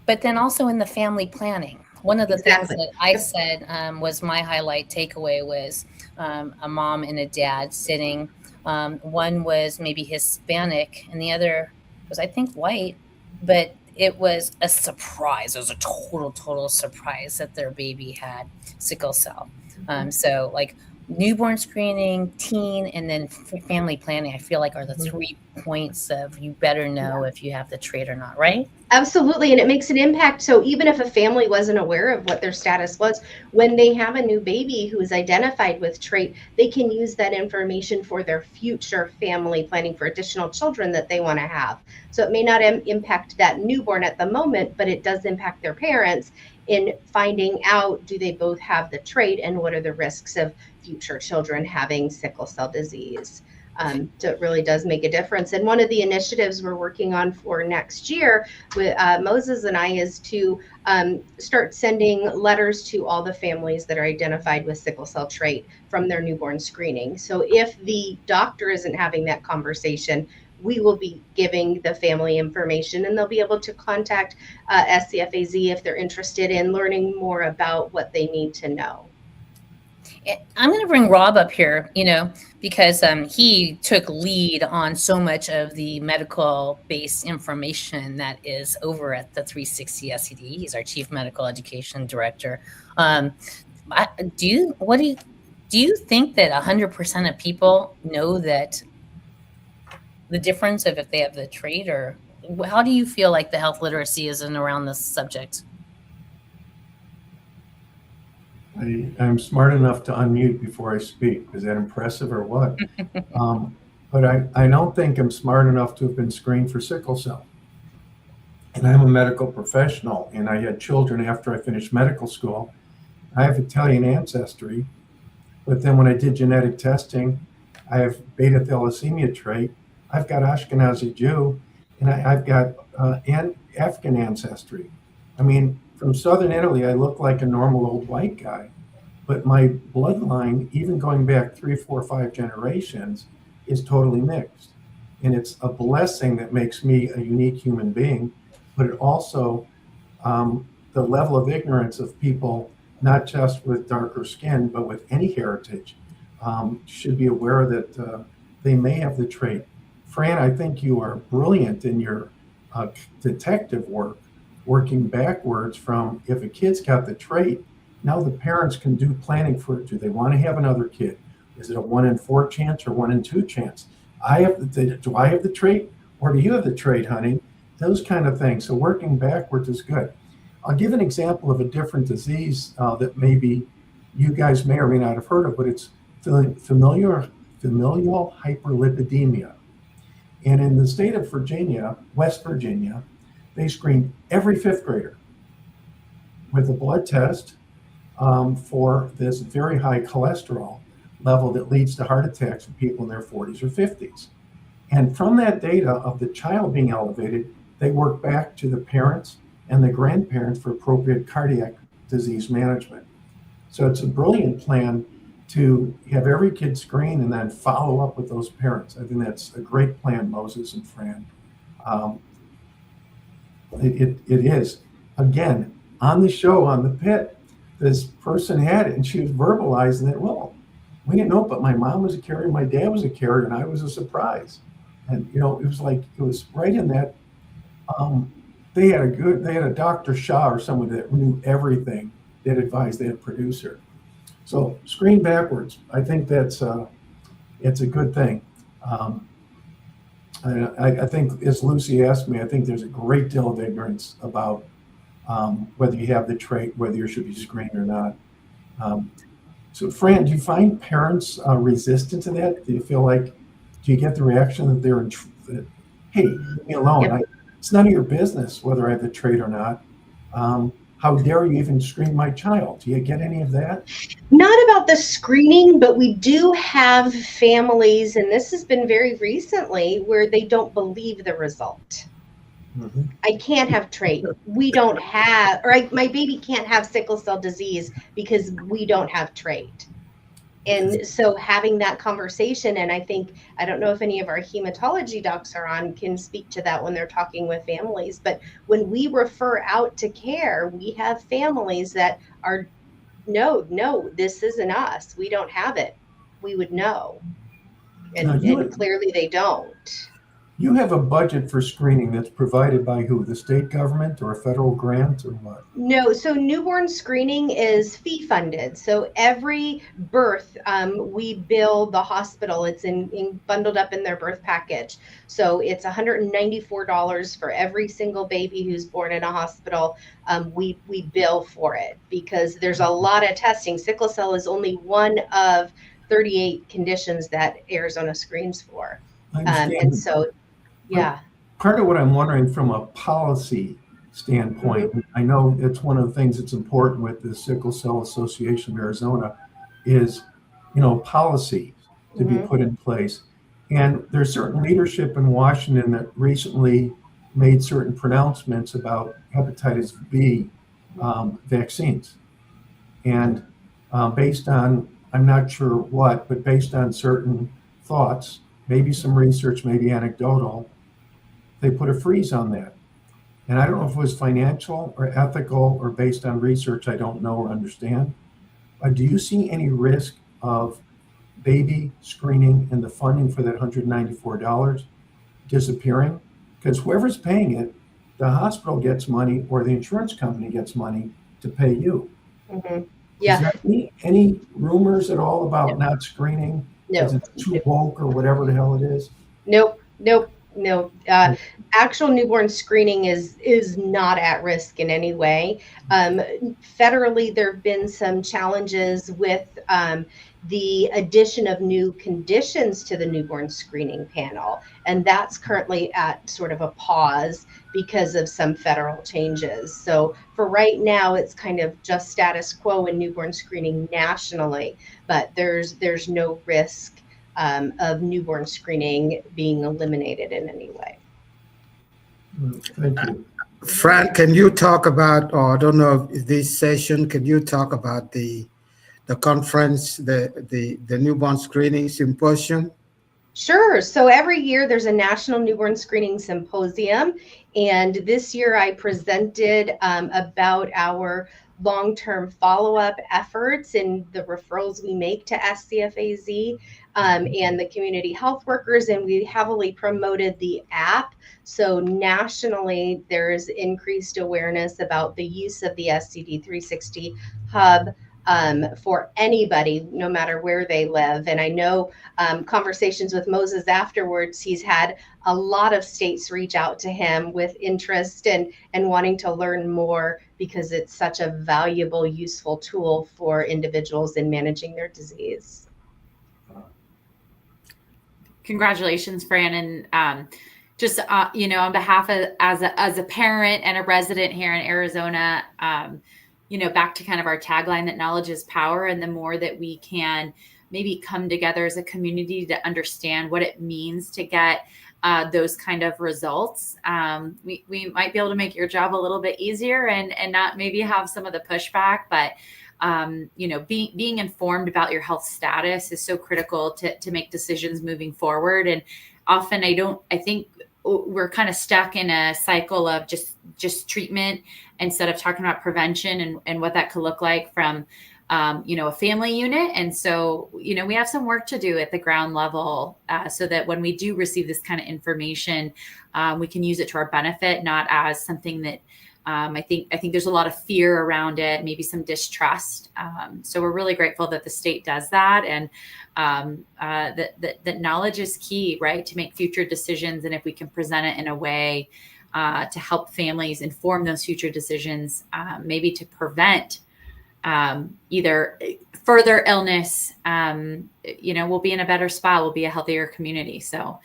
But then also in the family planning. One of the things that I said was my highlight takeaway was a mom and a dad sitting. One was maybe Hispanic and the other was, I think, white, but it was a surprise. It was a total surprise that their baby had sickle cell. So like newborn screening, teen, and then family planning, I feel like are the 3 points of you better know if you have the trait or not, right? Absolutely. And it makes an impact. So even if a family wasn't aware of what their status was, when they have a new baby who is identified with trait, they can use that information for their future family planning for additional children that they want to have. So it may not impact that newborn at the moment, but it does impact their parents in finding out, do they both have the trait and what are the risks of future children having sickle cell disease. So it really does make a difference. And one of the initiatives we're working on for next year with Moses and I is to start sending letters to all the families that are identified with sickle cell trait from their newborn screening. So if the doctor isn't having that conversation, we will be giving the family information, and they'll be able to contact SCFAZ if they're interested in learning more about what they need to know. I'm going to bring Rob up here, because he took lead on so much of the medical-based information that is over at the 360 SED. He's our Chief Medical Education Director. Do you think that 100% of people know that the difference of if they have the trait, or how do you feel like the health literacy is around this subject? I'm smart enough to unmute before I speak. Is that impressive or what? But I don't think I'm smart enough to have been screened for sickle cell. And I'm a medical professional, and I had children after I finished medical school. I have Italian ancestry, but then when I did genetic testing, I have beta thalassemia trait. I've got Ashkenazi Jew, and I've got African ancestry. I mean, from Southern Italy, I look like a normal old white guy, but my bloodline, even going back 3, 4, 5 generations, is totally mixed. And it's a blessing that makes me a unique human being, but it also, the level of ignorance of people, not just with darker skin, but with any heritage, should be aware that they may have the trait. Fran, I think you are brilliant in your detective work, working backwards from if a kid's got the trait, now the parents can do planning for it. Do they want to have another kid? Is it a 1 in 4 chance or 1 in 2 chance? Do I have the trait, or do you have the trait, honey? Those kind of things. So working backwards is good. I'll give an example of a different disease that maybe you guys may or may not have heard of, but it's familial hyperlipidemia. And in the state of Virginia, West Virginia, they screen every 5th grader with a blood test for this very high cholesterol level that leads to heart attacks in people in their 40s or 50s. And from that data of the child being elevated, they work back to the parents and the grandparents for appropriate cardiac disease management. So it's a brilliant plan to have every kid screened and then follow up with those parents. I think that's a great plan, Moses and Fran. It is. Again, on the show, on the pit, this person had it and she was verbalizing it. Well, we didn't know, but my mom was a carrier, my dad was a carrier, and I was a surprise. And, it was like, it was right in that, they had a Dr. Shah or someone that knew everything that advised that producer. So screen backwards. I think that's, it's a good thing. I think, as Lucy asked me, I think there's a great deal of ignorance about whether you have the trait, whether you should be screened or not. So Fran, do you find parents resistant to that? Do you feel like, do you get the reaction that they're hey, leave me alone. Yep. It's none of your business whether I have the trait or not. How dare you even screen my child? Do you get any of that? Not about the screening, but we do have families, and this has been very recently, where they don't believe the result. Mm-hmm. I can't have trait. We don't have, or my baby can't have sickle cell disease because we don't have trait. And so having that conversation, and I don't know if any of our hematology docs are on, can speak to that when they're talking with families, but when we refer out to care, we have families that are, no, this isn't us. We don't have it. We would know. And clearly they don't. You have a budget for screening that's provided by who? The state government or a federal grant or what? No, so newborn screening is fee funded. So every birth, we bill the hospital. It's bundled up in their birth package. So it's $194 for every single baby who's born in a hospital. We bill for it because there's a lot of testing. Sickle cell is only one of 38 conditions that Arizona screens for. And so, yeah. Part of what I'm wondering from a policy standpoint, I know it's one of the things that's important with the Sickle Cell Association of Arizona is, policy to be put in place. And there's certain leadership in Washington that recently made certain pronouncements about hepatitis B vaccines. And based on, I'm not sure what, but based on certain thoughts, maybe some research, maybe anecdotal, they put a freeze on that. And I don't know if it was financial or ethical or based on research I don't know or understand. Do you see any risk of baby screening and the funding for that $194 disappearing? Because whoever's paying it, the hospital gets money or the insurance company gets money to pay you. Yeah. Is there any rumors at all about not screening? No. Is it too woke or whatever the hell it is? Nope. Actual newborn screening is not at risk in any way. Federally, there have been some challenges with the addition of new conditions to the newborn screening panel, and that's currently at sort of a pause because of some federal changes. So for right now, it's kind of just status quo in newborn screening nationally, but there's no risk of newborn screening being eliminated in any way. Thank you. Fran, can you talk about, or I don't know if this session, can you talk about the conference, the newborn screening symposium? Sure. So every year there's a National Newborn Screening Symposium. And this year I presented about our long-term follow-up efforts and the referrals we make to SCFAZ and the community health workers. And we heavily promoted the app. So nationally, there's increased awareness about the use of the SCD 360 hub for anybody, no matter where they live. And I know conversations with Moses afterwards, he's had a lot of states reach out to him with interest and wanting to learn more because it's such a valuable, useful tool for individuals in managing their disease. Congratulations, Fran. And just, on behalf of, as a parent and a resident here in Arizona, back to kind of our tagline that knowledge is power. And the more that we can maybe come together as a community to understand what it means to get those kind of results, we might be able to make your job a little bit easier and not maybe have some of the pushback, but being informed about your health status is so critical to make decisions moving forward. And often I think we're kind of stuck in a cycle of just treatment instead of talking about prevention and what that could look like from, a family unit. And so, we have some work to do at the ground level so that when we do receive this kind of information, we can use it to our benefit, not as something that I think there's a lot of fear around it, maybe some distrust. So we're really grateful that the state does that, and that knowledge is key, right, to make future decisions. And if we can present it in a way to help families inform those future decisions, maybe to prevent either further illness, we'll be in a better spot. We'll be a healthier community. So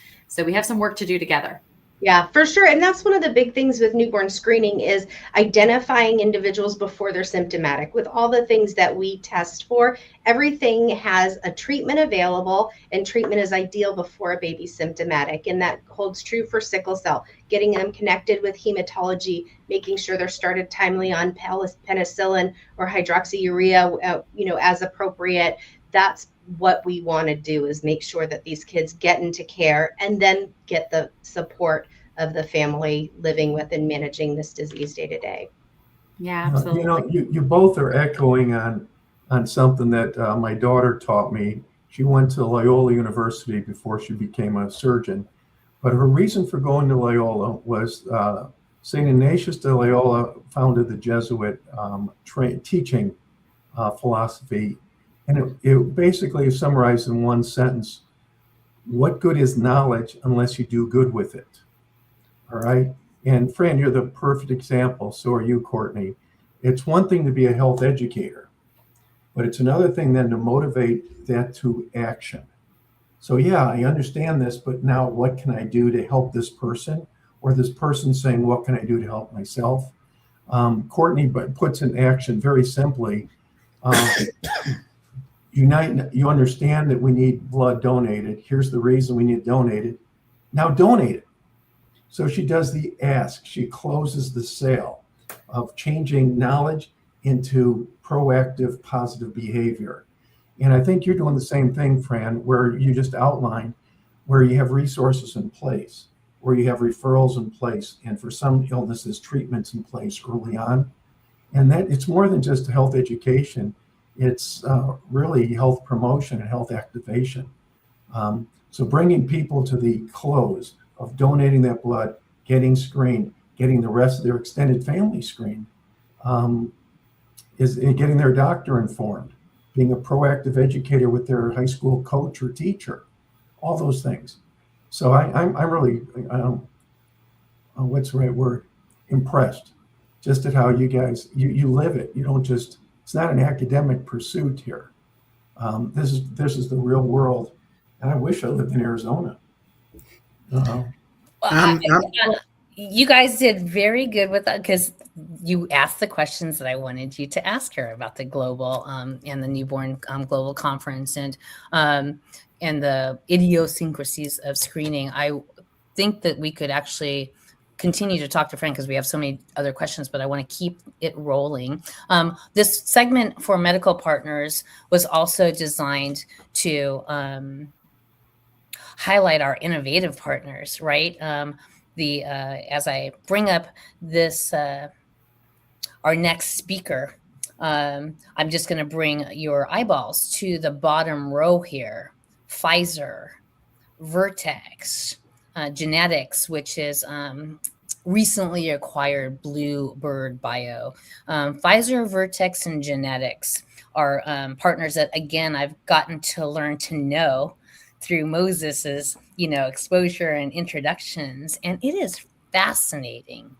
we have some work to do together. Yeah, for sure. And that's one of the big things with newborn screening is identifying individuals before they're symptomatic. With all the things that we test for, everything has a treatment available, and treatment is ideal before a baby's symptomatic. And that holds true for sickle cell, getting them connected with hematology, making sure they're started timely on penicillin or hydroxyurea, as appropriate. That's what we want to do, is make sure that these kids get into care and then get the support of the family living with and managing this disease day to day. Yeah, absolutely. You both are echoing on something that my daughter taught me. She went to Loyola University before she became a surgeon, But her reason for going to Loyola was St. Ignatius de Loyola founded the Jesuit teaching philosophy. And it basically is summarized in one sentence. What good is knowledge unless you do good with it? All right. And Fran, you're the perfect example. So are you, Courtney. It's one thing to be a health educator, but it's another thing then to motivate that to action. So yeah, I understand this, but now what can I do to help this person? Or this person saying, what can I do to help myself? Courtney puts in action very simply. You understand that we need blood donated. Here's the reason we need donated. Now donate it. So she does the ask. She closes the sale of changing knowledge into proactive, positive behavior. And I think you're doing the same thing, Fran, where you just outlined where you have resources in place, where you have referrals in place, and for some illnesses, treatments in place early on. And that it's more than just health education. It's really health promotion and health activation. So bringing people to the close of donating that blood, getting screened, getting the rest of their extended family screened, is getting their doctor informed, being a proactive educator with their high school coach or teacher, all those things. So I'm really, what's the right word? Impressed just at how you guys, you live it. You don't just, it's not an academic pursuit here. This is the real world. And I wish I lived in Arizona. Well, you guys did very good with that because you asked the questions that I wanted you to ask her about the global and the newborn global conference and the idiosyncrasies of screening. I think that we could actually continue to talk to Frank because we have so many other questions, but I want to keep it rolling. This segment for medical partners was also designed to highlight our innovative partners, right? As I bring up this, our next speaker, I'm just going to bring your eyeballs to the bottom row here. Pfizer, Vertex, Genetics, which is recently acquired Bluebird Bio. Pfizer, Vertex, and Genetics are partners that, again, I've gotten to learn to know through Moses's, exposure and introductions. And it is fascinating,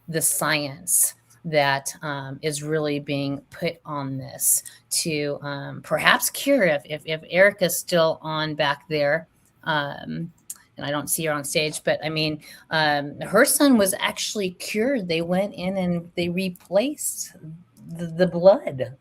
the science that is really being put on this to perhaps cure if Eric is still on back there. And I don't see her on stage, but I mean, her son was actually cured. They went in and they replaced the blood.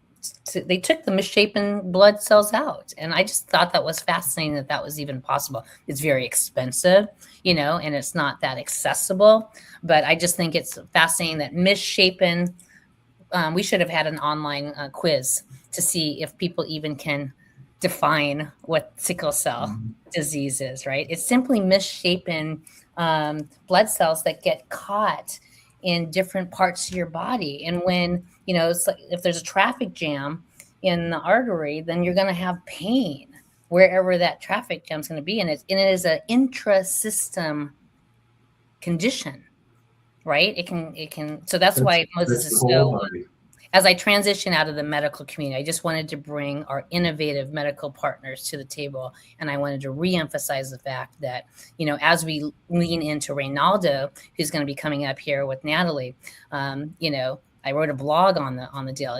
They took the misshapen blood cells out. And I just thought that was fascinating that was even possible. It's very expensive, and it's not that accessible. But I just think it's fascinating that misshapen, we should have had an online quiz to see if people even can define what sickle cell disease is, right? It's simply misshapen blood cells that get caught in different parts of your body. And when, it's like if there's a traffic jam in the artery, then you're going to have pain wherever that traffic jam is going to be. And it is an intra-system condition, right? It can. So that's why Moses is so. As I transition out of the medical community, I just wanted to bring our innovative medical partners to the table. And I wanted to reemphasize the fact that, as we lean into Renaldo, who's going to be coming up here with Natalie, I wrote a blog on the deal.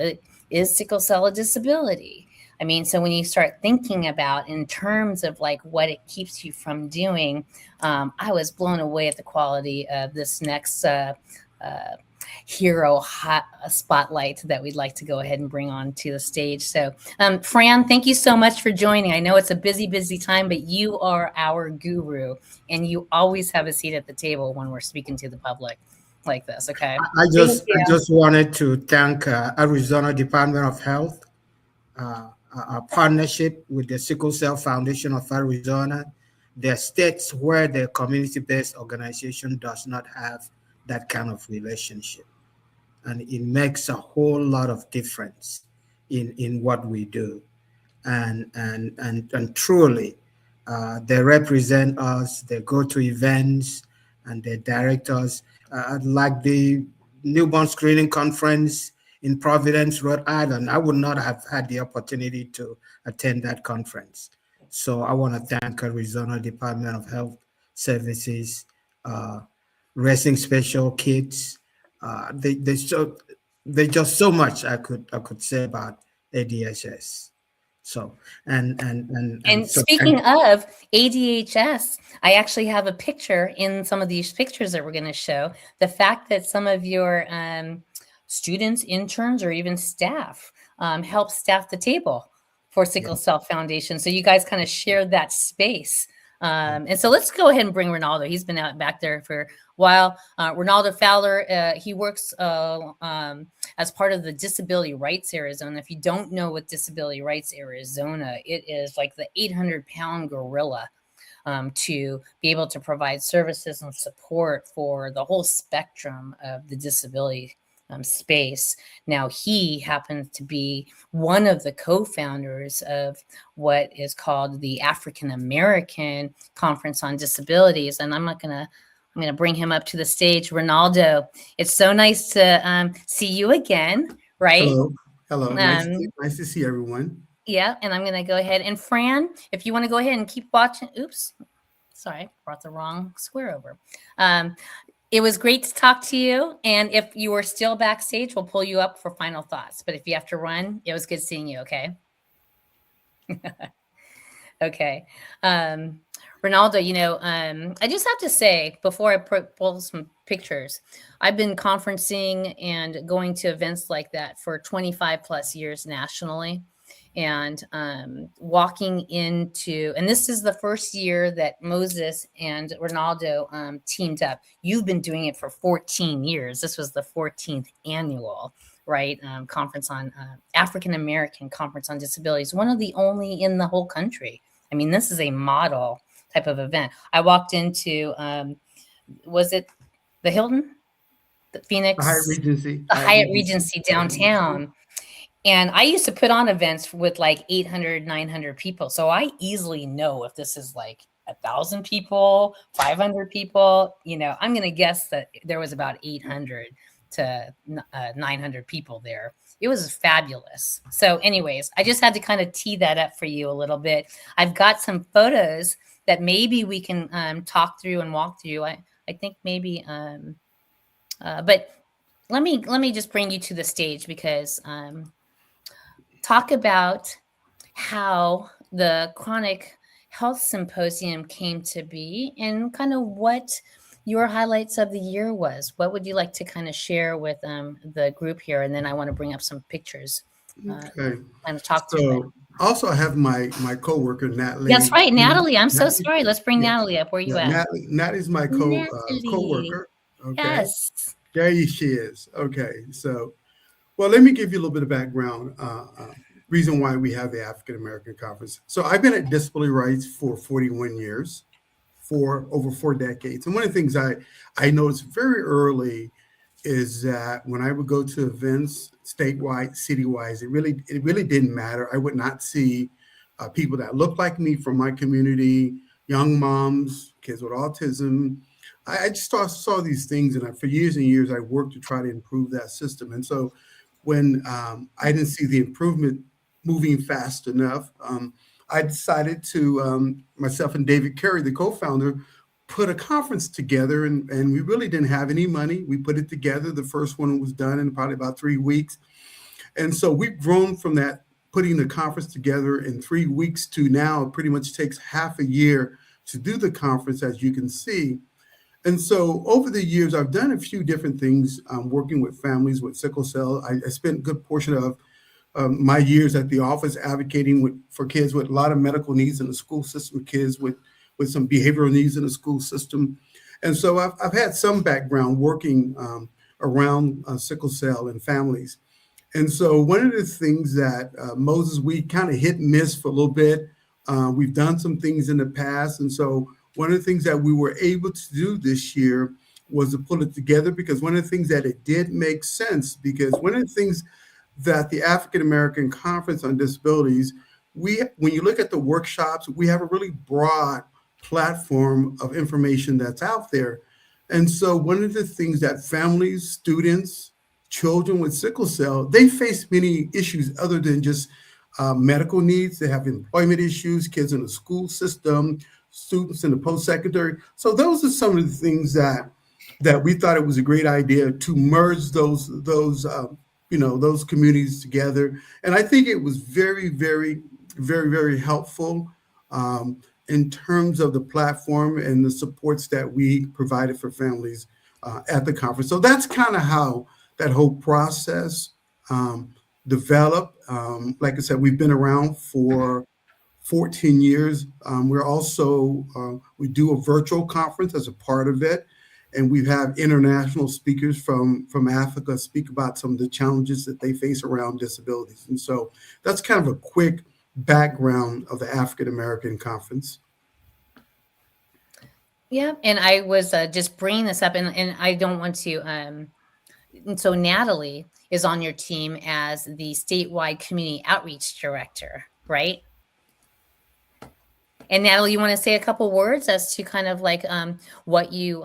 Is sickle cell a disability? I mean, so when you start thinking about in terms of like what it keeps you from doing, I was blown away at the quality of this next hero hot spotlight that we'd like to go ahead and bring on to the stage. So Fran, thank you so much for joining. I know it's a busy time, but you are our guru and you always have a seat at the table when we're speaking to the public like this. Okay. I just wanted to thank Arizona Department of Health, our partnership with the Sickle Cell Foundation of Arizona. There are states where the community-based organization does not have that kind of relationship. And it makes a whole lot of difference in what we do. And truly, They represent us. They go to events and they direct us. Like the newborn screening conference in Providence, Rhode Island, I would not have had the opportunity to attend that conference. So I want to thank Arizona Department of Health Services, Raising Special Kids. They just so much I could say about ADHS. So And so speaking of ADHS, I actually have a picture in some of these pictures that we're going to show. The fact that some of your students, interns, or even staff help staff the table for Sickle Cell Foundation. So you guys kind of shared that space. And so let's go ahead and bring Renaldo. He's been out back there for a while. Renaldo Fowler, he works as part of the Disability Rights Arizona. If you don't know what Disability Rights Arizona, it is like the 800-pound gorilla to be able to provide services and support for the whole spectrum of the disability space. Now, he happens to be one of the co-founders of what is called the African American Conference on Disabilities. And I'm going to bring him up to the stage. Renaldo, it's so nice to see you again, right? Hello. Nice to see everyone. Yeah, and I'm going to go ahead. And Fran, if you want to go ahead and keep watching. Oops, sorry, brought the wrong square over. It was great to talk to you. And if you are still backstage, we'll pull you up for final thoughts. But if you have to run, it was good seeing you, okay? Okay. Renaldo, I just have to say, before I pull some pictures, I've been conferencing and going to events like that for 25 plus years nationally. And walking into, and this is the first year that Moses and Renaldo teamed up. You've been doing it for 14 years. This was the 14th annual, right? Conference on African American Conference on Disabilities, one of the only in the whole country. I mean, this is a model type of event. I walked into, was it the Hilton, the Phoenix, The Hyatt Regency. the Hyatt Regency downtown. And I used to put on events with like 800, 900 people. So I easily know if this is like 1,000 people, 500 people, I'm going to guess that there was about 800 to 900 people there. It was fabulous. So anyways, I just had to kind of tee that up for you a little bit. I've got some photos that maybe we can talk through and walk through. I think maybe, but let me just bring you to the stage because talk about how the Chronic Health Symposium came to be and kind of what your highlights of the year was. What would you like to kind of share with the group here? And then I want to bring up some pictures Okay. and talk through it. Also, I have my coworker Natalie. That's right, Natalie. I'm so sorry. Let's bring Natalie up. Where you at? Natalie's my coworker. Okay. Yes. There she is. Okay. So, well, let me give you a little bit of background. Reason why we have the African American Conference. So I've been at Disability Rights for 41 years, for over 4 decades. And one of the things I noticed very early is that when I would go to events statewide, citywide, it really didn't matter. I would not see people that looked like me from my community, young moms, kids with autism. I just saw these things, and for years and years, I worked to try to improve that system. And so when I didn't see the improvement moving fast enough, I decided to, myself and David Carey, the co-founder, put a conference together, and we really didn't have any money. We put it together. The first one was done in probably about 3 weeks. And so we've grown from that, putting the conference together in 3 weeks to now it pretty much takes half a year to do the conference, as you can see. And so over the years, I've done a few different things, working with families with sickle cell. I spent a good portion of my years at the office advocating for kids with a lot of medical needs in the school system, kids with some behavioral needs in the school system. And so I've had some background working around sickle cell and families. And so one of the things that Moses, we kind of hit and miss for a little bit. We've done some things in the past. And so one of the things that we were able to do this year was to pull it together, because one of the things that it did make sense, because one of the things that the African American Conference on Disabilities when you look at the workshops, we have a really broad platform of information that's out there. And so one of the things that families, students, children with sickle cell, they face many issues other than just medical needs. They have employment issues, kids in the school system, students in the post-secondary. So those are some of the things that we thought it was a great idea to merge those communities together. And I think it was very, very, very, very helpful in terms of the platform and the supports that we provided for families at the conference. So that's kind of how that whole process developed. Like I said, we've been around for 14 years. We're also, we do a virtual conference as a part of it. And we have international speakers from Africa speak about some of the challenges that they face around disabilities. And so that's kind of a quick background of the African American Conference. Yeah, and I was just bringing this up, and I don't want to. And so Natalie is on your team as the statewide community outreach director, right? And Natalie, you want to say a couple words as to kind of like what you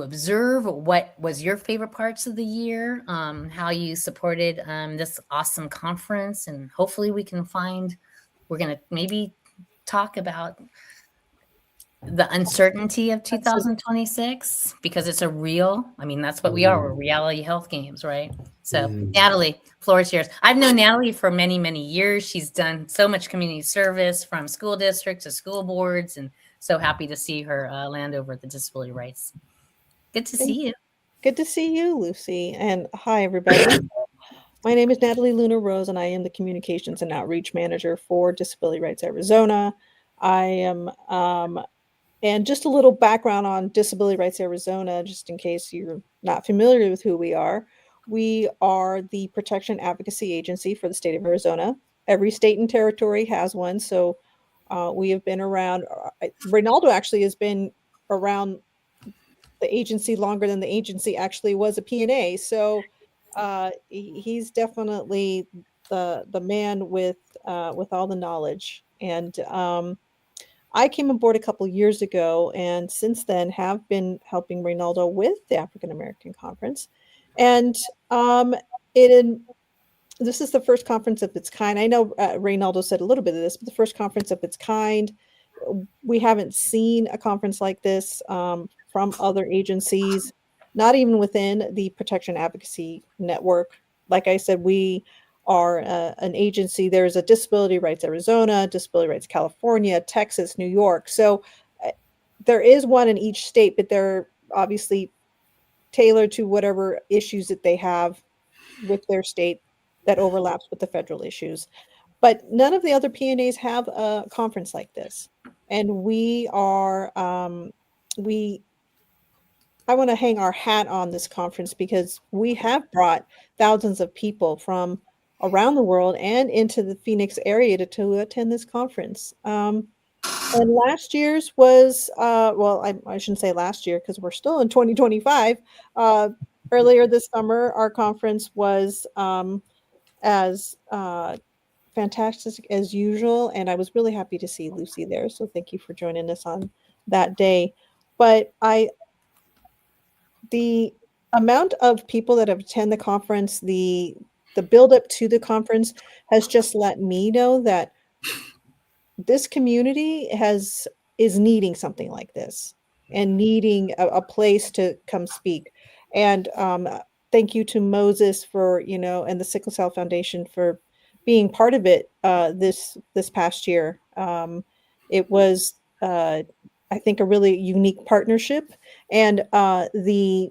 observe, what was your favorite parts of the year, how you supported this awesome conference, and hopefully we're going to maybe talk about the uncertainty of 2026, because it's that's what we are. We're reality health games, right? So Natalie, floor is yours. I've known Natalie for many, many years. She's done so much community service from school districts to school boards, and so happy to see her land over at the Disability Rights. Good to see you. Good to see you, Lucy. And hi, everybody. My name is Natalie Luna Rose, and I am the Communications and Outreach Manager for Disability Rights Arizona. I am, and just a little background on Disability Rights Arizona, just in case you're not familiar with who we are. We are the protection advocacy agency for the state of Arizona. Every state and territory has one, so we have been around. Renaldo actually has been around the agency longer than the agency actually was a P&A. So he's definitely the man with all the knowledge. And I came aboard a couple years ago, and since then have been helping Renaldo with the African American Conference. And this is the first conference of its kind. I know Renaldo said a little bit of this, but the first conference of its kind. We haven't seen a conference like this from other agencies, not even within the Protection Advocacy Network. Like I said, we are an agency. There's a Disability Rights Arizona, Disability Rights California, Texas, New York. So there is one in each state, but they're obviously tailored to whatever issues that they have with their state that overlaps with the federal issues. But none of the other P&As have a conference like this. And we are, I want to hang our hat on this conference because we have brought thousands of people from around the world and into the Phoenix area to attend this conference. And last year's was, I shouldn't say last year because we're still in 2025. Earlier this summer, our conference was as fantastic as usual, and I was really happy to see Lucy there. So thank you for joining us on that day. But the amount of people that have attended the conference, the build up to the conference has just let me know that this community is needing something like this and needing a place to come speak. And thank you to Moses for, and the Sickle Cell Foundation for being part of it this past year. It was, I think, a really unique partnership, and the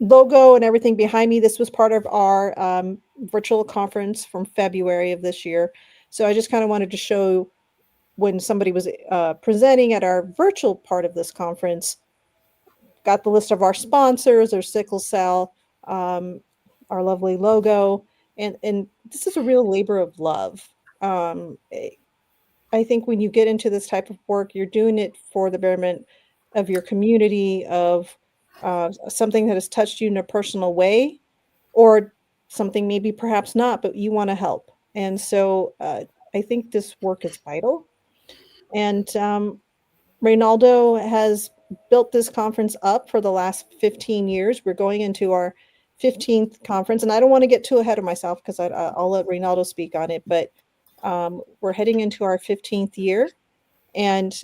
logo and everything behind me, this was part of our virtual conference from February of this year. So I just kind of wanted to show when somebody was presenting at our virtual part of this conference, got the list of our sponsors, our Sickle Cell, our lovely logo. And this is a real labor of love. I think when you get into this type of work, you're doing it for the betterment of your community, of something that has touched you in a personal way, or something maybe perhaps not, but you want to help. And so I think this work is vital. And Renaldo has built this conference up for the last 15 years. We're going into our 15th conference, and I don't want to get too ahead of myself because I'll let Renaldo speak on it, but we're heading into our 15th year, and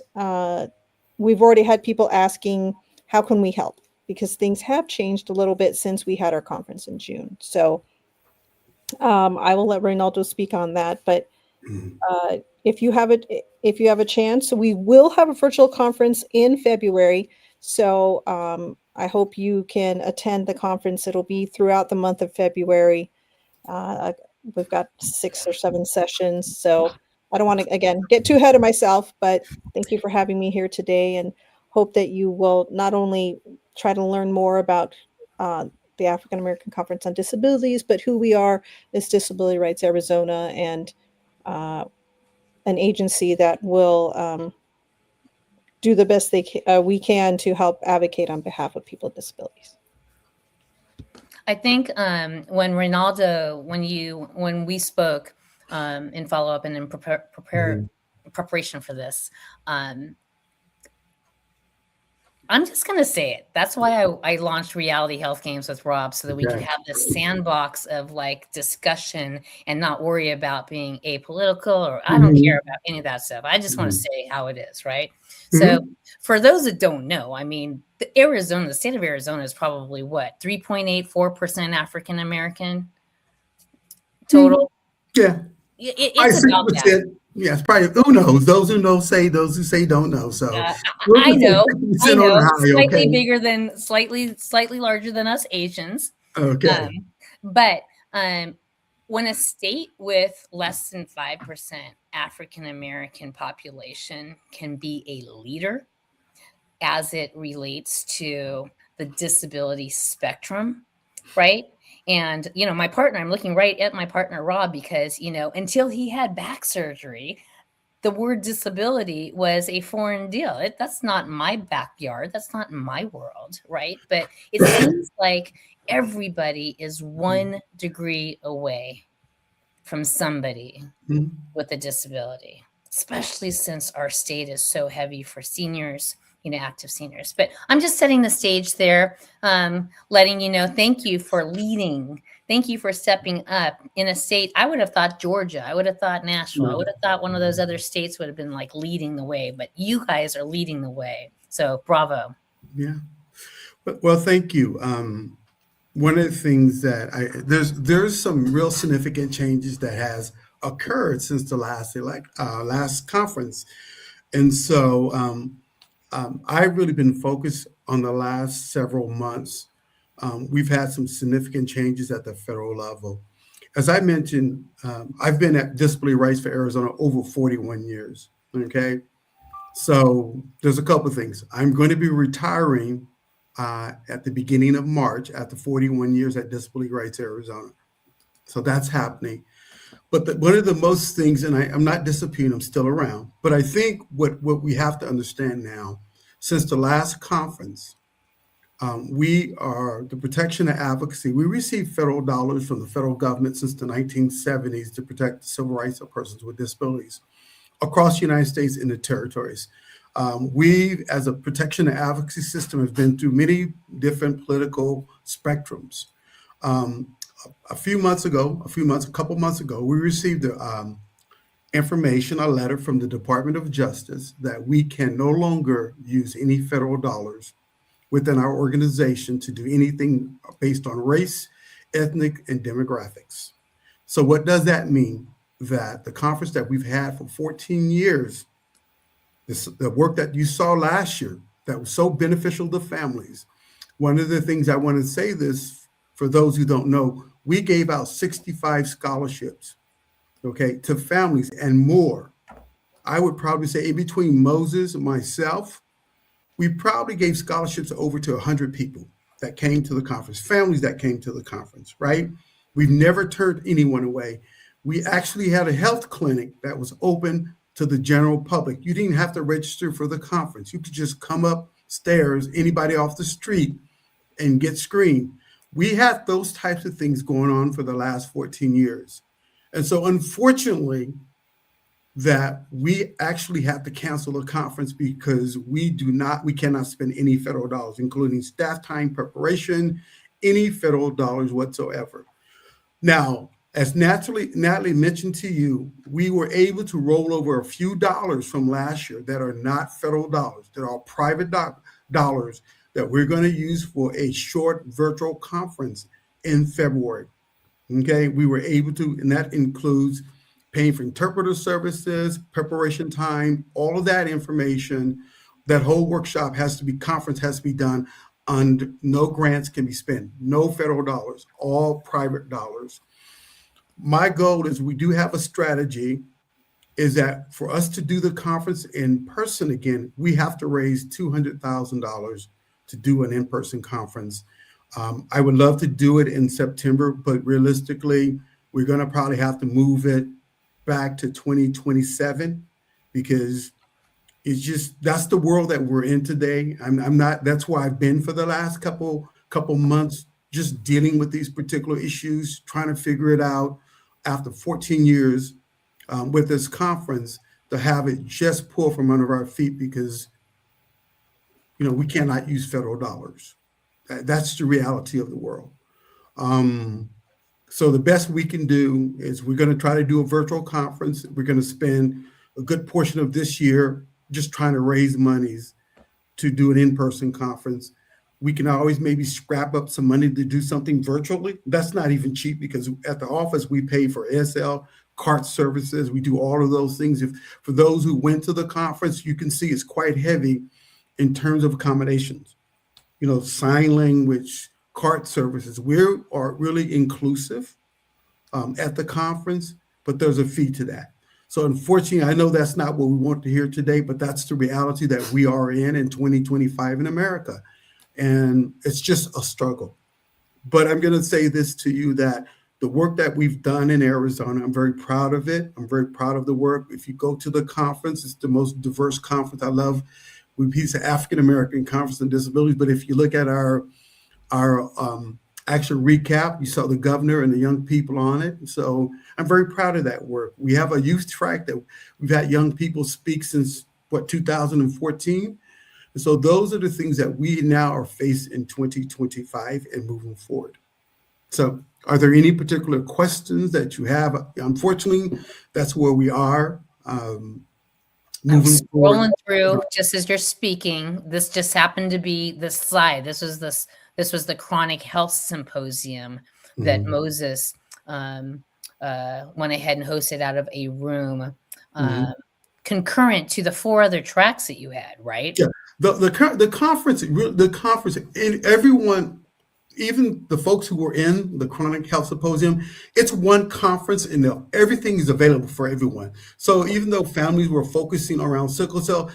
we've already had people asking, how can we help? Because things have changed a little bit since we had our conference in June. So I will let Renaldo speak on that, but if you have a chance, we will have a virtual conference in February. So I hope you can attend the conference. It'll be throughout the month of February. We've got 6 or 7 sessions. So I don't want to, again, get too ahead of myself, but thank you for having me here today, and hope that you will not only try to learn more about the African American Conference on Disabilities, but who we are as Disability Rights Arizona, and an agency that will do the best we can to help advocate on behalf of people with disabilities. I think when Renaldo, when we spoke in follow up and in preparation for this, I'm just going to say it. That's why I launched Reality Health Games with Rob, so that we could have this sandbox of like discussion and not worry about being apolitical, or I don't care about any of that stuff. I just want to say how it is, right? So for those that don't know, I mean, the state of Arizona is probably what, 3.84% African American total? Yeah. It's about that. Yeah, it's probably, who knows? Those who know say, those who say don't know. So I know, slightly bigger than, slightly larger than us Asians. Okay. But when a state with less than 5% African American population can be a leader as it relates to the disability spectrum, right? And, my partner, I'm looking right at my partner, Rob, because, until he had back surgery, the word disability was a foreign deal. That's not my backyard. That's not my world, right? But it seems like everybody is 1 degree away from somebody with a disability, especially since our state is so heavy for seniors, active seniors. But I'm just setting the stage there, letting you know, thank you for leading. Thank you for stepping up in a state. I would have thought Georgia. I would have thought Nashville. I would have thought one of those other states would have been like leading the way, but you guys are leading the way. So bravo. Yeah. Well, thank you. One of the things that there's some real significant changes that has occurred since the last conference. And so I've really been focused on the last several months. We've had some significant changes at the federal level. As I mentioned, I've been at Disability Rights for Arizona over 41 years, okay? So there's a couple of things. I'm going to be retiring at the beginning of March after 41 years at Disability Rights Arizona. So that's happening. But one of the most things, and I'm not disappointed, I'm still around, but I think what we have to understand now, since the last conference, we are the protection and advocacy. We received federal dollars from the federal government since the 1970s to protect the civil rights of persons with disabilities across the United States and the territories. We, as a protection and advocacy system, have been through many different political spectrums. A couple months ago, we received a letter from the Department of Justice that we can no longer use any federal dollars within our organization to do anything based on race, ethnic, and demographics. So what does that mean? That the conference that we've had for 14 years, the work that you saw last year that was so beneficial to families. One of the things I want to say this, for those who don't know, we gave out 65 scholarships, okay, to families and more. I would probably say in between Moses and myself, we probably gave scholarships over to 100 people that came to the conference, families that came to the conference, right? We've never turned anyone away. We actually had a health clinic that was open to the general public. You didn't have to register for the conference. You could just come upstairs, anybody off the street, and get screened. We had those types of things going on for the last 14 years. And so unfortunately, that we actually have to cancel the conference because we cannot spend any federal dollars, including staff time, preparation, any federal dollars whatsoever. Now, as Natalie mentioned to you, we were able to roll over a few dollars from last year that are not federal dollars, that are private dollars that we're going to use for a short virtual conference in February. Okay, we were able to, and that includes paying for interpreter services, preparation time, all of that information. That whole workshop conference has to be done, and no grants can be spent, no federal dollars, all private dollars. My goal is, we do have a strategy, is that for us to do the conference in person again, we have to raise $200,000 to do an in-person conference. I would love to do it in September, but realistically, we're going to probably have to move it back to 2027 because it's just, that's the world that we're in today. I'm not, that's where I've been for the last couple months, just dealing with these particular issues, trying to figure it out after 14 years with this conference, to have it just pull from under our feet because, we cannot use federal dollars. That's the reality of the world. So the best we can do is, we're going to try to do a virtual conference. We're going to spend a good portion of this year just trying to raise monies to do an in-person conference. We can always maybe scrap up some money to do something virtually. That's not even cheap, because at the office we pay for SL, cart services. We do all of those things. For those who went to the conference, you can see it's quite heavy in terms of accommodations. Sign language, cart services. We are really inclusive at the conference, but there's a fee to that. So unfortunately, I know that's not what we want to hear today, but that's the reality that we are in 2025 in America. And it's just a struggle. But I'm going to say this to you, that the work that we've done in Arizona, I'm very proud of it. I'm very proud of the work. If you go to the conference, it's the most diverse conference. I love, it's an African-American conference on disabilities. But if you look at our actual recap, you saw the governor and the young people on it. So I'm very proud of that work. We have a youth track that we've had young people speak since 2014. And so those are the things that we now are faced in 2025 and moving forward. So are there any particular questions that you have? Unfortunately, that's where we are. I'm scrolling through just as you're speaking. This just happened to be this slide. This was the Chronic Health Symposium that Moses went ahead and hosted out of a room concurrent to the 4 other tracks that you had, right? Yeah, the conference, and everyone, even the folks who were in the Chronic Health Symposium, it's one conference and everything is available for everyone. So even though families were focusing around sickle cell,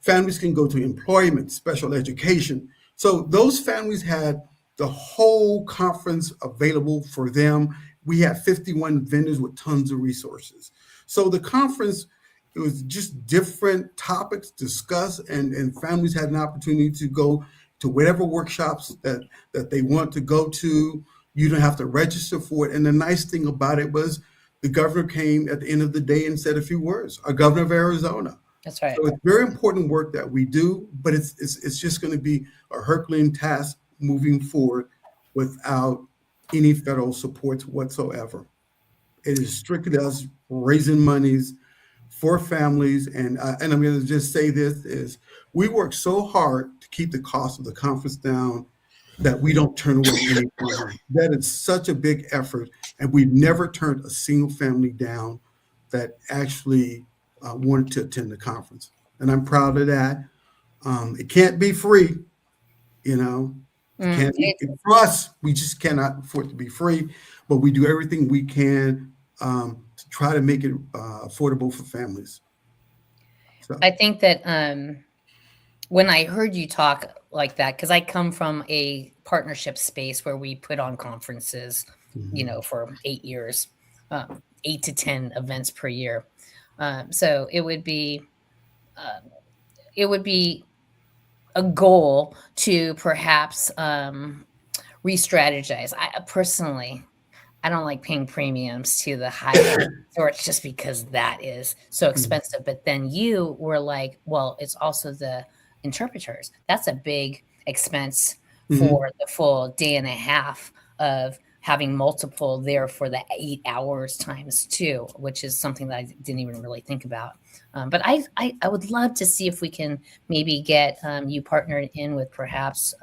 families can go to employment, special education. So those families had the whole conference available for them. We had 51 vendors with tons of resources. So the conference, it was just different topics discussed, and families had an opportunity to go to whatever workshops that they want to go to. You don't have to register for it. And the nice thing about it was, the governor came at the end of the day and said a few words, our governor of Arizona. That's right. So it's very important work that we do, but it's just going to be a Herculean task moving forward without any federal supports whatsoever. It is strictly us raising monies for families. And I'm going to just say this is, we work so hard to keep the cost of the conference down that we don't turn away any money. That is such a big effort. And we've never turned a single family down that actually wanted to attend the conference. And I'm proud of that. It can't be free, Can't be, for us, we just cannot afford to be free, but we do everything we can to try to make it affordable for families. So. I think that when I heard you talk like that, because I come from a partnership space where we put on conferences, for 8 years, 8 to 10 events per year. So it would be a goal to perhaps re-strategize. I personally, I don't like paying premiums to the high resorts just because that is so expensive. But then you were like, well, it's also the interpreters. That's a big expense for the full day and a half of having multiple there for the 8 hours times 2, which is something that I didn't even really think about. But I would love to see if we can maybe get you partnered in with perhaps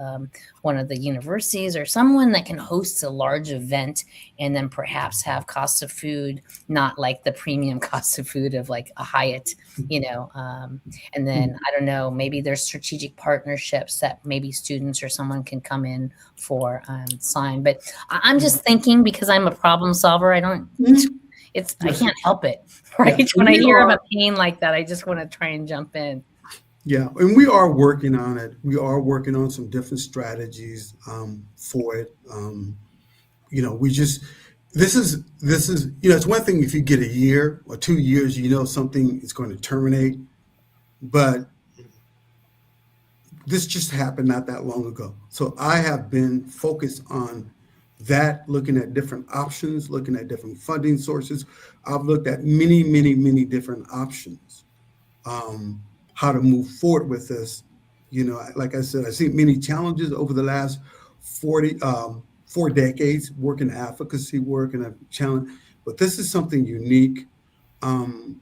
one of the universities or someone that can host a large event, and then perhaps have cost of food, not like the premium cost of food of like a Hyatt, and then I don't know, maybe there's strategic partnerships that maybe students or someone can come in for sign. But I'm just thinking, because I'm a problem solver, I can't help it, right? Yeah. When I hear of a pain like that, I just want to try and jump in. Yeah, and we are working on it. We are working on some different strategies for it. This is it's one thing if you get a year or 2 years, something is going to terminate, but this just happened not that long ago. So I have been focused on that, looking at different options, looking at different funding sources. I've looked at many, many, many different options, how to move forward with this. Like I said, I've seen many challenges over the last 4 decades working advocacy work, and a challenge, but this is something unique. And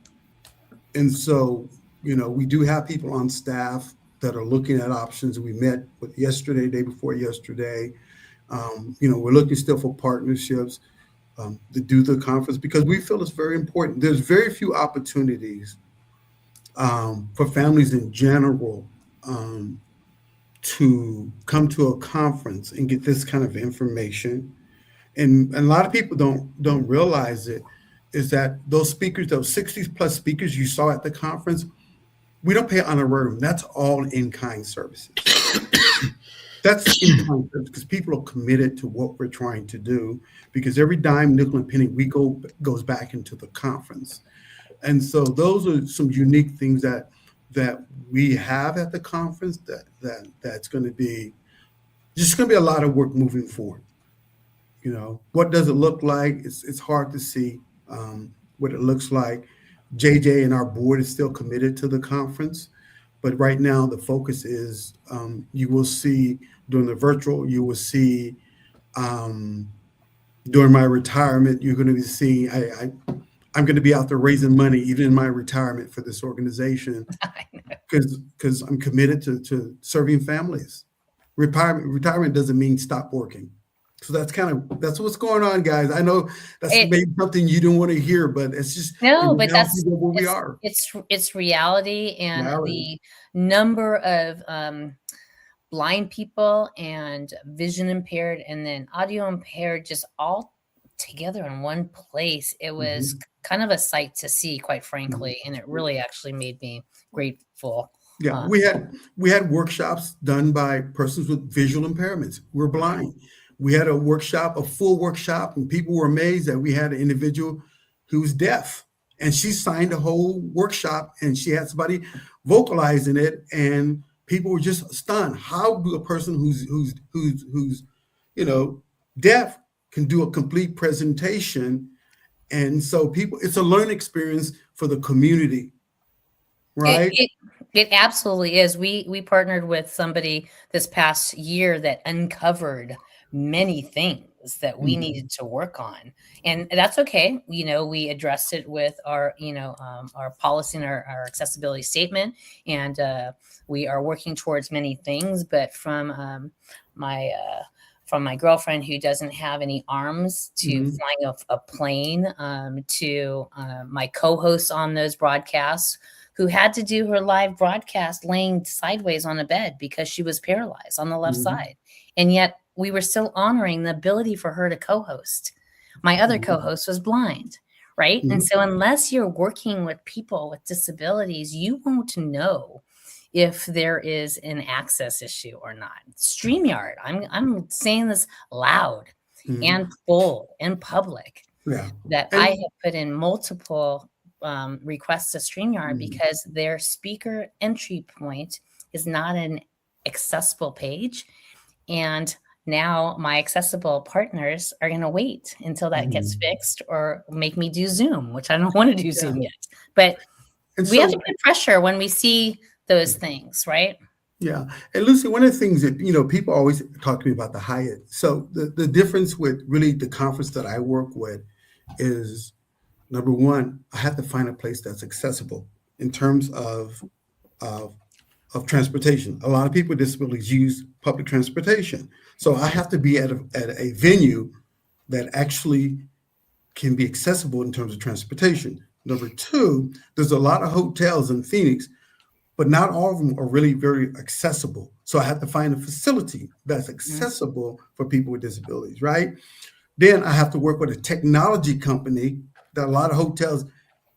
so, we do have people on staff that are looking at options. We met with yesterday, day before yesterday. We're looking still for partnerships to do the conference, because we feel it's very important. There's very few opportunities for families in general to come to a conference and get this kind of information. And a lot of people don't realize it, is that those speakers, those 60 plus speakers you saw at the conference, we don't pay honorarium. That's all in-kind services. That's in-kind services, because people are committed to what we're trying to do, because every dime, nickel, and penny goes back into the conference. And so those are some unique things that we have at the conference that's going to be a lot of work moving forward. What does it look like? It's hard to see what it looks like. JJ and our board is still committed to the conference, but right now the focus is you will see during the virtual, you will see during my retirement, you're going to be seeing, I'm going to be out there raising money even in my retirement for this organization, because I'm committed to serving families. Retirement doesn't mean stop working. So that's what's going on, guys. I know that's maybe something you don't want to hear, but it's just but that's where we are. It's reality, and the number of blind people and vision impaired and then audio impaired just all together in one place. It was kind of a sight to see, quite frankly, and it really actually made me grateful. Yeah, we had workshops done by persons with visual impairments. We're blind. We had a full workshop, and people were amazed that we had an individual who was deaf, and she signed a whole workshop, and she had somebody vocalizing it, and people were just stunned. How do a person who's deaf can do a complete presentation? And so it's a learning experience for the community, right? It absolutely is. We partnered with somebody this past year that uncovered many things that we needed to work on, and that's okay. We addressed it with our our policy and our accessibility statement, and we are working towards many things. But from my girlfriend who doesn't have any arms to flying a plane, to my co-hosts on those broadcasts who had to do her live broadcast laying sideways on a bed because she was paralyzed on the left side. And yet we were still honoring the ability for her to co-host. My other co-host was blind, right? And so unless you're working with people with disabilities, you won't know if there is an access issue or not. StreamYard, I'm saying this loud and bold and public, that I have put in multiple requests to StreamYard because their speaker entry point is not an accessible page. And now my accessible partners are going to wait until that gets fixed or make me do Zoom, which I don't want to do Zoom yet. But And we have so, to put pressure when we see those things, right? yeah. And Lucy, one of the things that, people always talk to me about the Hyatt. So the difference with really the conference that I work with is, number one, I have to find a place that's accessible in terms of transportation. A lot of people with disabilities use public transportation. So I have to be at a venue that actually can be accessible in terms of transportation. Number two, there's a lot of hotels in Phoenix, but not all of them are really very accessible. So I have to find a facility that's accessible for people with disabilities, right? Then I have to work with a technology company that a lot of hotels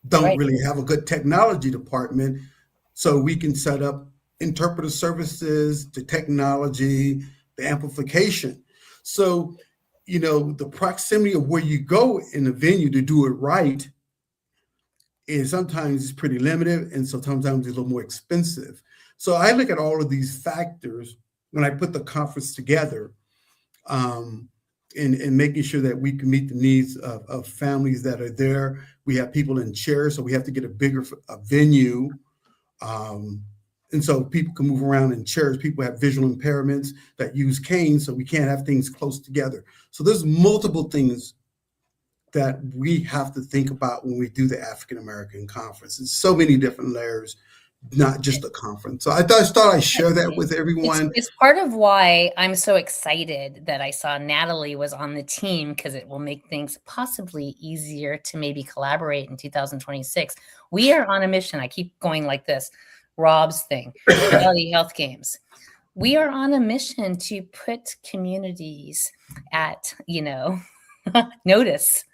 don't really have a good technology department. So we can set up interpreter services, the technology, the amplification. So, the proximity of where you go in the venue to do it right is sometimes pretty limited, and so sometimes it's a little more expensive. So I look at all of these factors when I put the conference together, in making sure that we can meet the needs of families that are there. We have people in chairs, so we have to get a bigger venue. And so people can move around in chairs. People have visual impairments that use canes, so we can't have things close together. So there's multiple things that we have to think about when we do the African American conference. It's so many different layers, not just a conference. So I thought I'd share that with everyone. It's part of why I'm so excited that I saw Natalie was on the team, because it will make things possibly easier to maybe collaborate in 2026. We are on a mission. I keep going like this. Rob's thing, Fidelity Health Games. We are on a mission to put communities at, notice.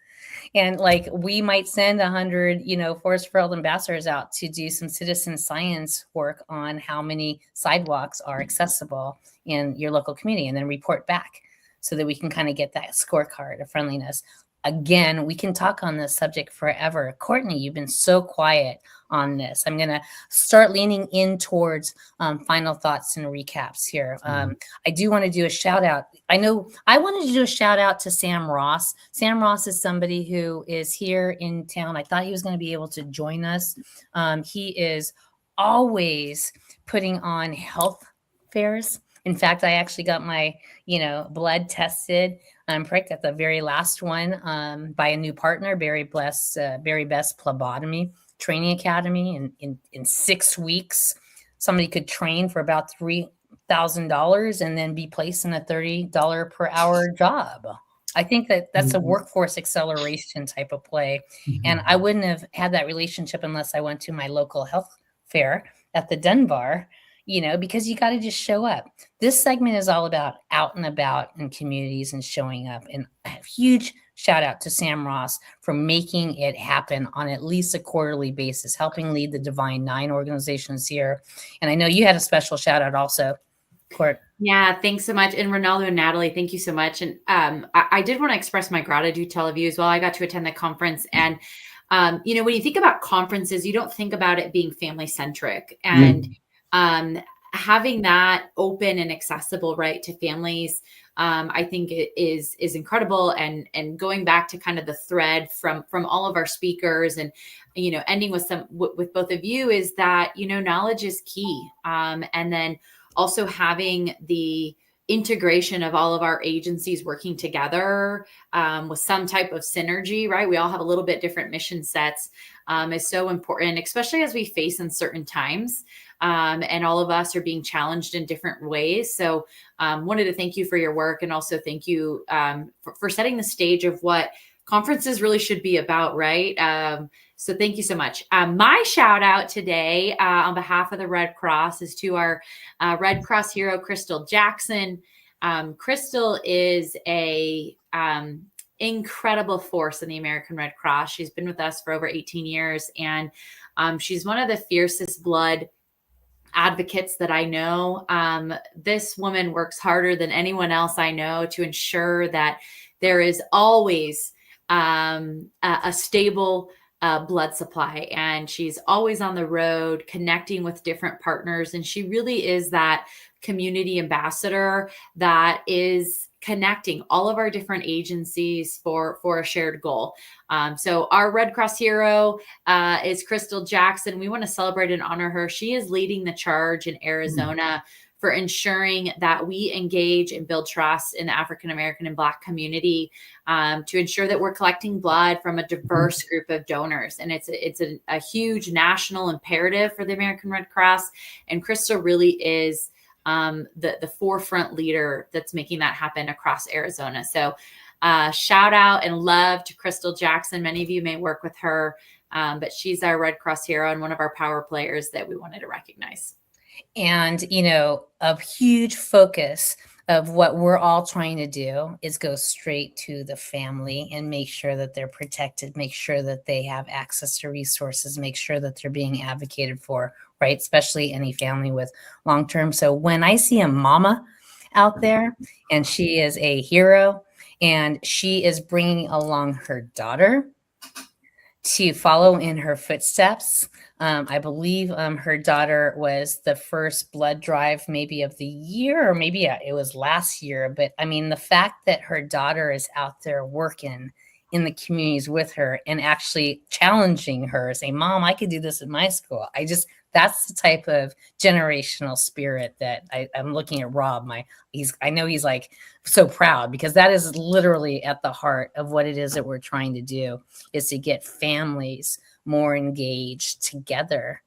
And like, we might send 100, Forest for Health ambassadors out to do some citizen science work on how many sidewalks are accessible in your local community, and then report back so that we can kind of get that scorecard of friendliness. Again, we can talk on this subject forever. Courtney, you've been so quiet on this. I'm going to start leaning in towards final thoughts and recaps here. I do want to do a shout out. I know I wanted to do a shout out to Sam Ross. Sam Ross is somebody who is here in town. I thought he was going to be able to join us. He is always putting on health fairs. In fact, I actually got my, blood tested. I'm pricked at the very last one by a new partner, Very Best Phlebotomy Training Academy. In 6 weeks, somebody could train for about $3,000 and then be placed in a $30 per hour job. I think that's a workforce acceleration type of play. And I wouldn't have had that relationship unless I went to my local health fair at the Dunbar, because you got to just show up. This segment is all about out and about in communities and showing up. And a huge shout out to Sam Ross for making it happen on at least a quarterly basis, helping lead the Divine 9 organizations here. And I know you had a special shout out also, Court. Yeah, thanks so much. And Renaldo and Natalie, thank you so much. And I did want to express my gratitude to all of you as well. I got to attend the conference. And, when you think about conferences, you don't think about it being family centric. And having that open and accessible, right, to families, I think it is incredible. And going back to kind of the thread from all of our speakers, and ending with with both of you, is that knowledge is key. And then also having the integration of all of our agencies working together with some type of synergy, right? We all have a little bit different mission sets, is so important, especially as we face uncertain times. And all of us are being challenged in different ways. So wanted to thank you for your work, and also thank you for setting the stage of what conferences really should be about, right? So thank you so much. My shout out today on behalf of the Red Cross is to our Red Cross hero, Crystal Jackson. Crystal is a incredible force in the American Red Cross. She's been with us for over 18 years, and she's one of the fiercest blood advocates that I know. This woman works harder than anyone else I know to ensure that there is always a stable blood supply, and she's always on the road connecting with different partners. And she really is that community ambassador that is connecting all of our different agencies for a shared goal. So our Red Cross hero is Crystal Jackson. We want to celebrate and honor her. She is leading the charge in Arizona for ensuring that we engage and build trust in the African American and Black community, to ensure that we're collecting blood from a diverse group of donors. And it's a huge national imperative for the American Red Cross. And Crystal really is the forefront leader that's making that happen across Arizona. So shout out and love to Crystal Jackson. Many of you may work with her, but she's our Red Cross hero and one of our power players that we wanted to recognize. And, a huge focus of what we're all trying to do is go straight to the family and make sure that they're protected, make sure that they have access to resources, make sure that they're being advocated for, right? Especially any family with long-term. So when I see a mama out there and she is a hero and she is bringing along her daughter to follow in her footsteps. I believe her daughter was the first blood drive maybe of the year, or maybe it was last year. But I mean, the fact that her daughter is out there working in the communities with her and actually challenging her, saying, Mom, I could do this at my school. That's the type of generational spirit that I'm looking at Rob. I know he's like so proud, because that is literally at the heart of what it is that we're trying to do, is to get families more engaged together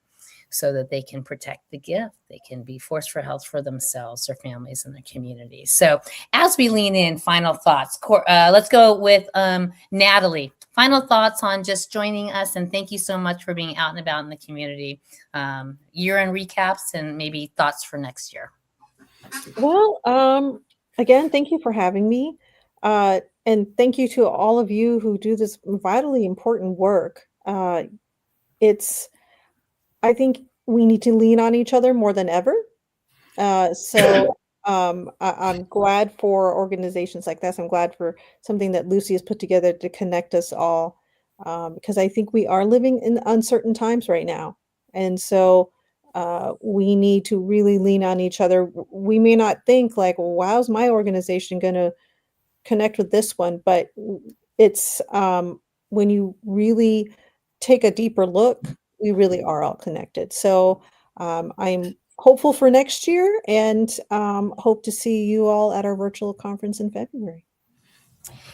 so that they can protect the gift. They can be force for health for themselves, their families, and their communities. So as we lean in, final thoughts. Let's go with Natalie. Final thoughts on just joining us, and thank you so much for being out and about in the community. Year-end recaps and maybe thoughts for next year. Well, again, thank you for having me. And thank you to all of you who do this vitally important work. I think we need to lean on each other more than ever. I'm glad for organizations like this. I'm glad for something that Lucy has put together to connect us all, because I think we are living in uncertain times right now. And so we need to really lean on each other. We may not think like, well, how's my organization going to connect with this one? But it's when you really take a deeper look, we really are all connected. So I'm hopeful for next year, and hope to see you all at our virtual conference in February.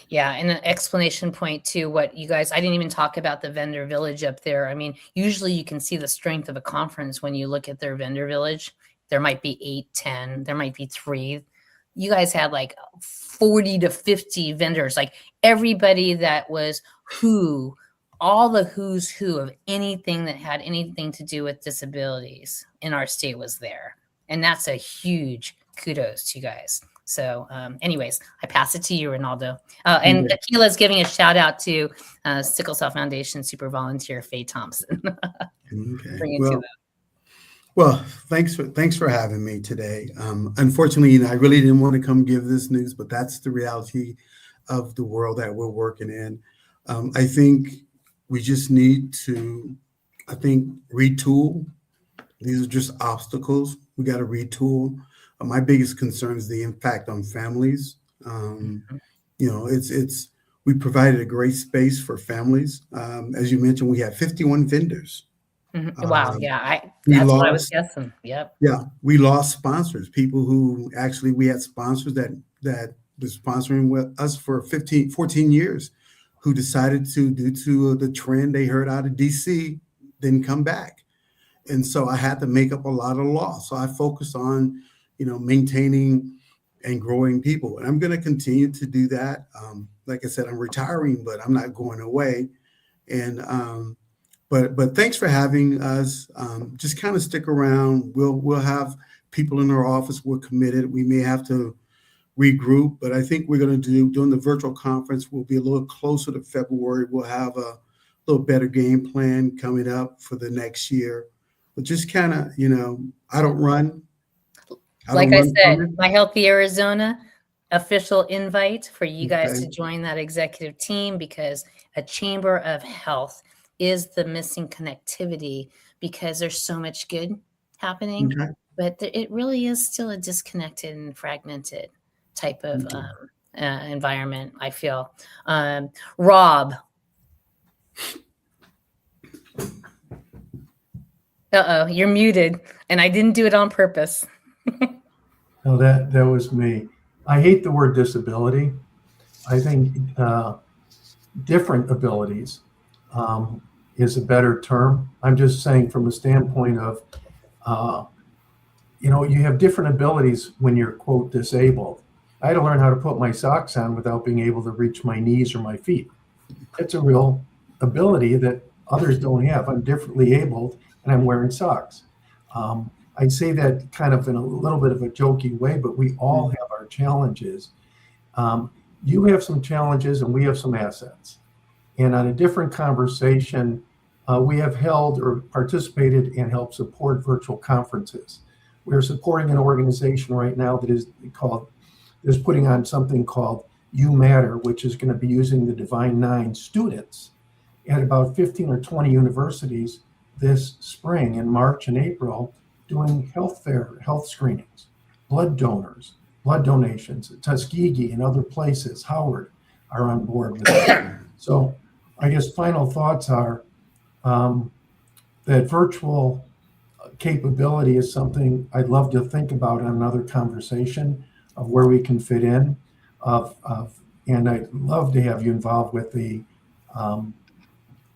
Yeah, and an explanation point to what you guys, I didn't even talk about the vendor village up there. I mean, usually you can see the strength of a conference when you look at their vendor village. There might be 8, 10, there might be 3. You guys had like 40 to 50 vendors, like everybody that was all the who's who of anything that had anything to do with disabilities in our state was there. And that's a huge kudos to you guys. So anyways, I pass it to you, Renaldo. And Akila's giving a shout out to Sickle Cell Foundation super volunteer Faye Thompson. Okay. Well, thanks for having me today. Unfortunately, I really didn't want to come give this news, but that's the reality of the world that we're working in. I think we just need to, retool. These are just obstacles. We got to retool. My biggest concern is the impact on families. We provided a great space for families. As you mentioned, we had 51 vendors. Wow. Yeah. That's what I was guessing. Yep. Yeah. We lost sponsors, people who actually, we had sponsors that was sponsoring with us for 14 years, who decided to, due to the trend they heard out of DC, didn't come back. And so I had to make up a lot of loss. So I focused on, maintaining and growing people. And I'm going to continue to do that. Like I said, I'm retiring, but I'm not going away. And, but thanks for having us. Just kind of stick around. We'll have people in our office. We're committed. We may have to regroup, but I think we're going to do, during the virtual conference, we'll be a little closer to February. We'll have a little better game plan coming up for the next year. But just kind of, I don't run. Like I said, My Healthy Arizona official invite for you guys to join that executive team, because a chamber of health is the missing connectivity, because there's so much good happening, Okay. but it really is still a disconnected and fragmented type of environment, I feel. Rob. Uh-oh, you're muted, and I didn't do it on purpose. No, that was me. I hate the word disability. I think different abilities is a better term. I'm just saying from a standpoint of, you have different abilities when you're, quote, disabled. I had to learn how to put my socks on without being able to reach my knees or my feet. It's a real ability that others don't have. I'm differently abled and I'm wearing socks. I'd say that kind of in a little bit of a jokey way, but we all have our challenges. You have some challenges and we have some assets. And on a different conversation, we have held or participated and helped support virtual conferences. We're supporting an organization right now that is putting on something called You Matter, which is going to be using the Divine Nine students at about 15 or 20 universities this spring in March and April, doing health screenings, blood donors, blood donations. Tuskegee and other places, Howard, are on board with that. So I guess final thoughts are that virtual capability is something I'd love to think about in another conversation of where we can fit in, and I'd love to have you involved with the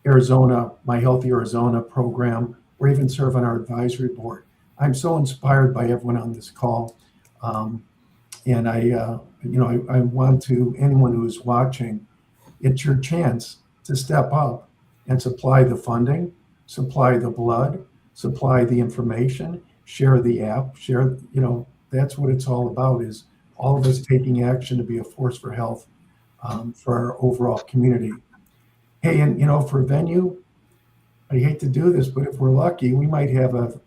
Arizona, My Healthy Arizona program, or even serve on our advisory board. I'm so inspired by everyone on this call. And I want to, anyone who is watching, it's your chance to step up and supply the funding, supply the blood, supply the information, share the app, that's what it's all about, is all of us taking action to be a force for health for our overall community. Hey, and for venue, I hate to do this, but if we're lucky, we might have a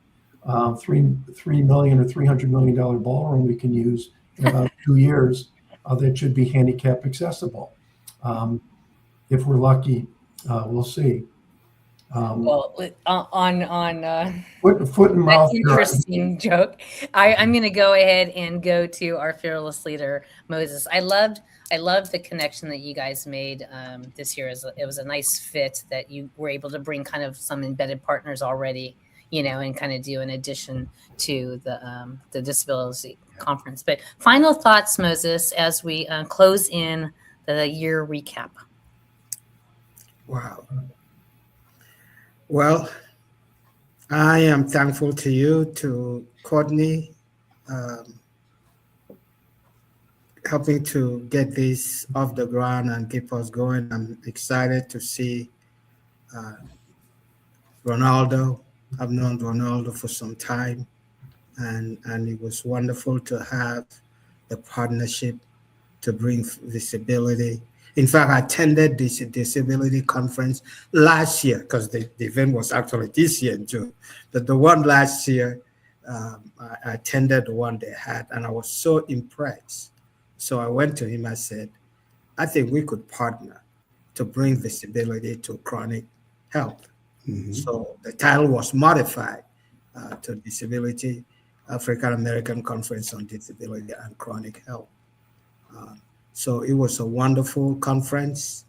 $3 million or $300 million ballroom we can use in about 2 years that should be handicap accessible. If we're lucky, we'll see. Well, on foot and mouth. Interesting joke. I'm going to go ahead and go to our fearless leader, Moses. I loved the connection that you guys made this year. It was a nice fit that you were able to bring kind of some embedded partners already, and kind of do an addition to the disability conference. But final thoughts, Moses, as we close in the year recap. Wow. Well, I am thankful to you, to Courtney, helping to get this off the ground and keep us going. I'm excited to see Renaldo. I've known Renaldo for some time, and it was wonderful to have the partnership to bring visibility. In fact, I attended this disability conference last year, because the event was actually this year in June. But the one last year, I attended the one they had, and I was so impressed. So I went to him, I said, I think we could partner to bring visibility to chronic health. Mm-hmm. So the title was modified to Disability African American Conference on Disability and Chronic Health. So it was a wonderful conference.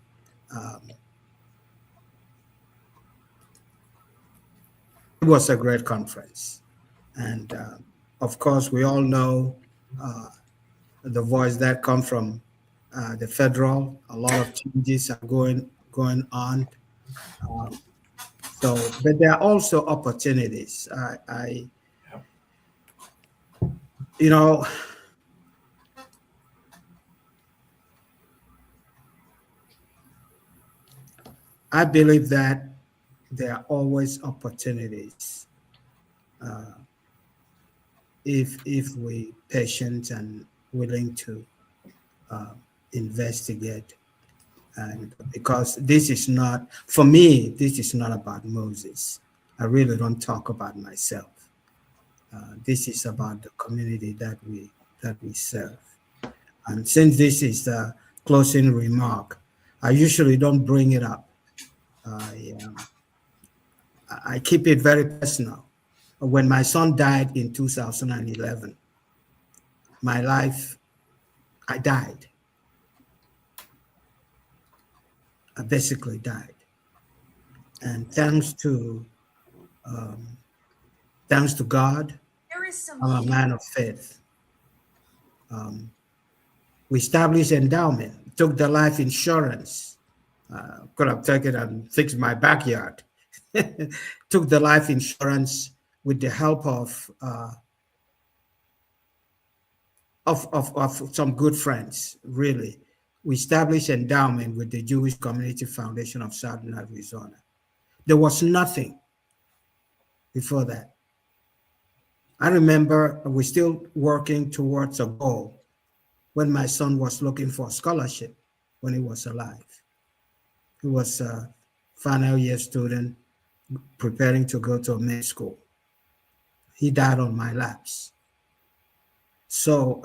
It was a great conference. And of course, we all know the voice that comes from the federal. A lot of changes are going on. But there are also opportunities. I believe that there are always opportunities if we patient and willing to investigate. And because this is not, for me, this is not about Moses. I really don't talk about myself. This is about the community that we serve. And since this is the closing remark, I usually don't bring it up, I keep it very personal. When my son died in 2011, my life, I died. I basically died. And thanks to God, I'm a man of faith. We established endowment, took the life insurance. Could have taken and fixed my backyard. Took the life insurance with the help of some good friends, really. We established endowment with the Jewish Community Foundation of Southern Arizona. There was nothing before that. I remember we're still working towards a goal when my son was looking for a scholarship when he was alive. He was a final year student preparing to go to a med school. He died on my laps. So,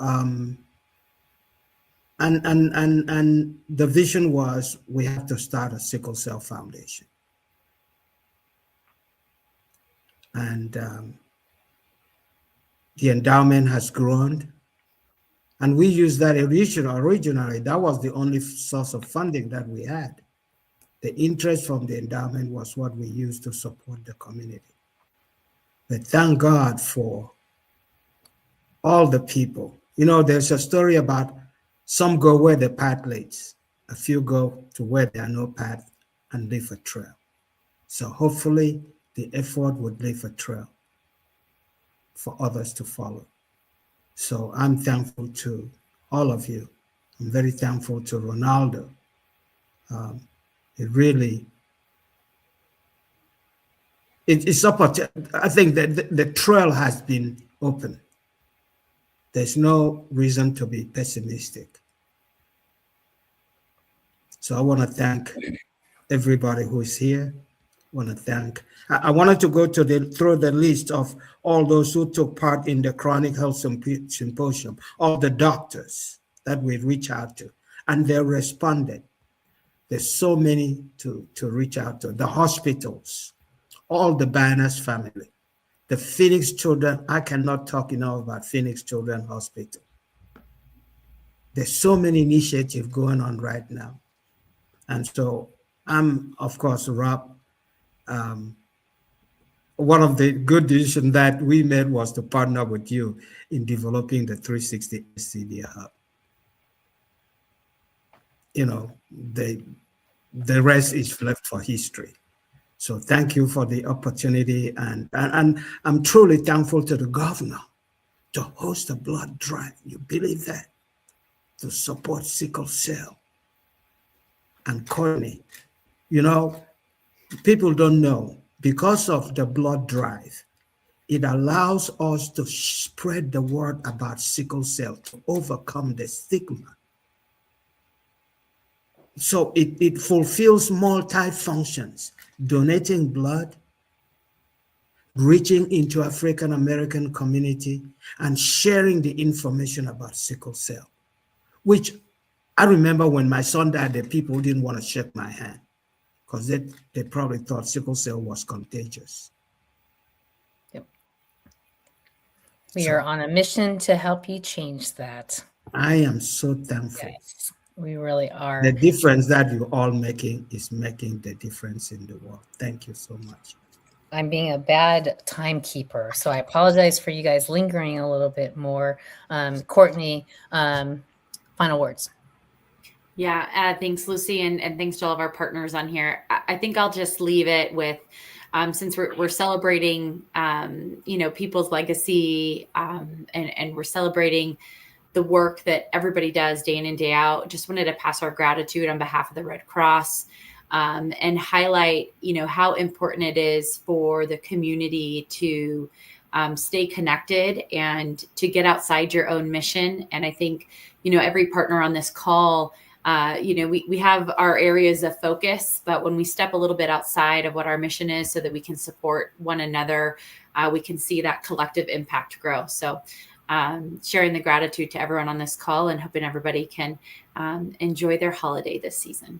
and the vision was we have to start a sickle cell foundation. And the endowment has grown. And we used that originally, that was the only source of funding that we had. The interest from the endowment was what we used to support the community. But thank God for all the people. You know, there's a story about some go where the path leads, a few go to where there are no path and leave a trail. So hopefully the effort would leave a trail for others to follow. So I'm thankful to all of you. I'm very thankful to Renaldo. It's up. I think that the trail has been open. There's no reason to be pessimistic. So I want to thank everybody who is here. I wanted to go through the list of all those who took part in the Chronic Health Symposium, all the doctors that we reached out to, and they responded. There's so many to reach out to. The hospitals, all the Banners family, the Phoenix Children. I cannot talk enough about Phoenix Children Hospital. There's so many initiatives going on right now. And so I'm, of course, Rob. One of the good decisions that we made was to partner with you in developing the 360 SCD Hub. You know, the rest is left for history. So thank you for the opportunity. And I'm truly thankful to the governor to host a blood drive. You believe that? To support sickle cell and coordinate. You know, people don't know, because of the blood drive, it allows us to spread the word about sickle cell, to overcome the stigma. So it fulfills multi-functions: donating blood, reaching into African American community, and sharing the information about sickle cell, which I remember when my son died, the people didn't want to shake my hand because they probably thought sickle cell was contagious. Yep. We are on a mission to help you change that. I am so thankful. Yes, we really are. The difference that you're all making is making the difference in the world. Thank you so much. I'm being a bad timekeeper, so I apologize for you guys lingering a little bit more. Courtney, final words. Yeah, thanks, Lucy, and thanks to all of our partners on here. I think I'll just leave it with, since we're celebrating, people's legacy, and we're celebrating the work that everybody does day in and day out. Just wanted to pass our gratitude on behalf of the Red Cross, and highlight, how important it is for the community to stay connected and to get outside your own mission. And I think, every partner on this call, we have our areas of focus, but when we step a little bit outside of what our mission is so that we can support one another, we can see that collective impact grow. So sharing the gratitude to everyone on this call and hoping everybody can enjoy their holiday this season.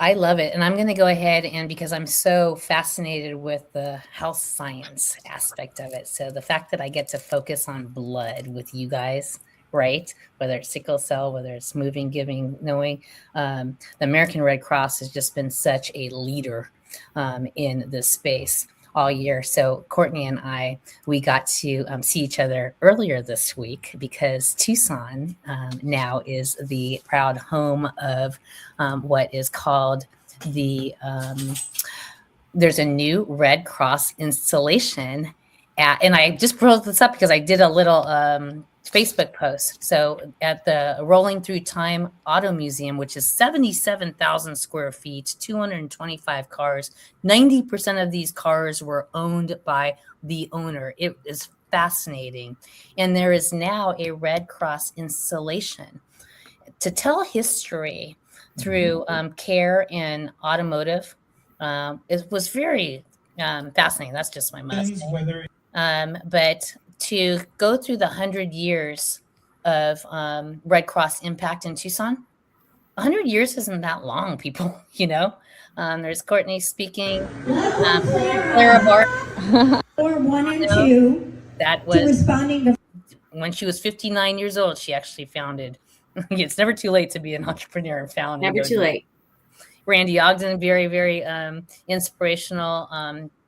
I love it. And I'm going to go ahead and because I'm so fascinated with the health science aspect of it. So the fact that I get to focus on blood with you guys, right? Whether it's sickle cell, whether it's moving, giving, knowing, the American Red Cross has just been such a leader in this space all year. So Courtney and I, we got to see each other earlier this week because Tucson now is the proud home of what is called the, there's a new Red Cross installation. And I just brought this up because I did a little Facebook post. So at the Rolling Through Time Auto Museum, which is 77,000 square feet, 225 cars, 90% of these cars were owned by the owner. It is fascinating. And there is now a Red Cross installation to tell history through care and automotive. It was very fascinating. That's just my Mustang. But to go through the 100 years of Red Cross impact in Tucson, 100 years isn't that long, people, you know. There's Courtney speaking. Clara Bart. Or 1 and 2. That was responding to when she was 59 years old. She actually founded. It's never too late to be an entrepreneur and found. Never too late. Randy Ogden, very, very inspirational.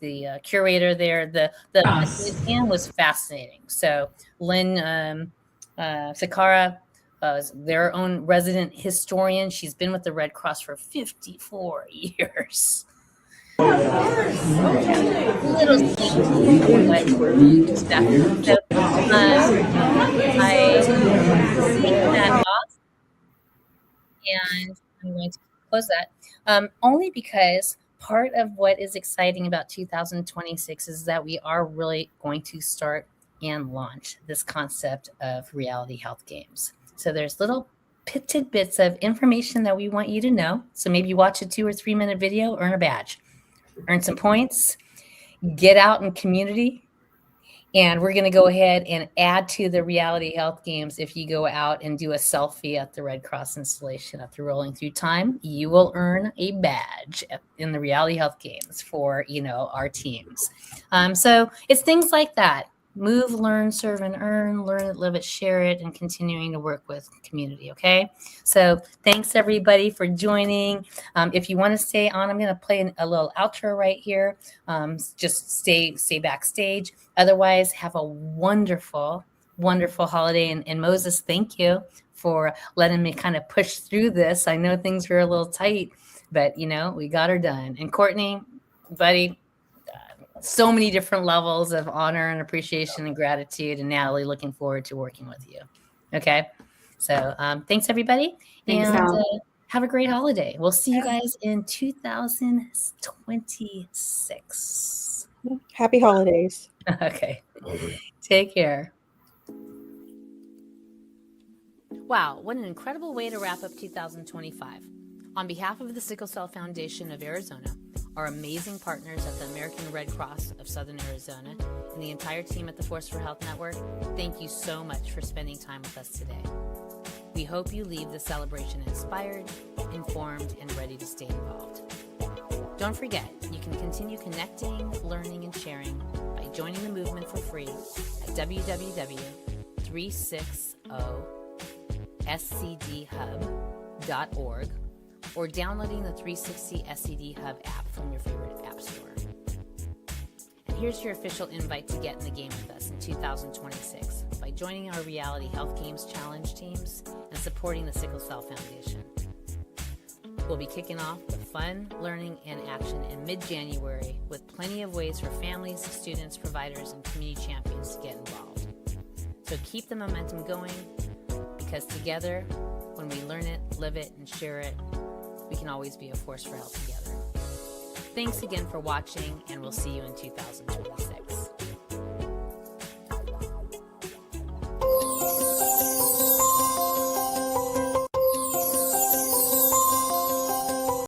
The curator there, the museum was fascinating. So Lynn Sakara is their own resident historian. She's been with the Red Cross for 54 years. Little just back. So I take that off, and I'm going to close that only because part of what is exciting about 2026 is that we are really going to start and launch this concept of reality health games. So there's little tidbits of information that we want you to know. So maybe you watch a 2 or 3 minute video, earn a badge, earn some points, get out in community. And we're going to go ahead and add to the reality health games. If you go out and do a selfie at the Red Cross installation at the Rolling Through Time, you will earn a badge in the reality health games for, you know, our teams. So it's things like that. Move, learn, serve, and earn. Learn it, live it, share it, and continuing to work with community, okay? So thanks, everybody, for joining. If you want to stay on, I'm going to play a little outro right here. Just stay backstage. Otherwise, have a wonderful, wonderful holiday. And Moses, thank you for letting me kind of push through this. I know things were a little tight, but, you know, we got her done. And Courtney, buddy, so many different levels of honor and appreciation and gratitude. And Natalie, looking forward to working with you. Okay. So thanks, everybody. Thanks, and have a great holiday. We'll see you guys in 2026. Happy holidays. Okay. Take care. Wow, what an incredible way to wrap up 2025. On behalf of the Sickle Cell Foundation of Arizona, our amazing partners at the American Red Cross of Southern Arizona, and the entire team at the Force for Health Network, thank you so much for spending time with us today. We hope you leave the celebration inspired, informed, and ready to stay involved. Don't forget, you can continue connecting, learning, and sharing by joining the movement for free at www.360scdhub.org or downloading the 360 SCD Hub app from your favorite app store. And here's your official invite to get in the game with us in 2026 by joining our Reality Health Games Challenge teams and supporting the Sickle Cell Foundation. We'll be kicking off with fun, learning, and action in mid-January with plenty of ways for families, students, providers, and community champions to get involved. So keep the momentum going because together, when we learn it, live it, and share it, we can always be a force for health together. Thanks again for watching, and we'll see you in 2026.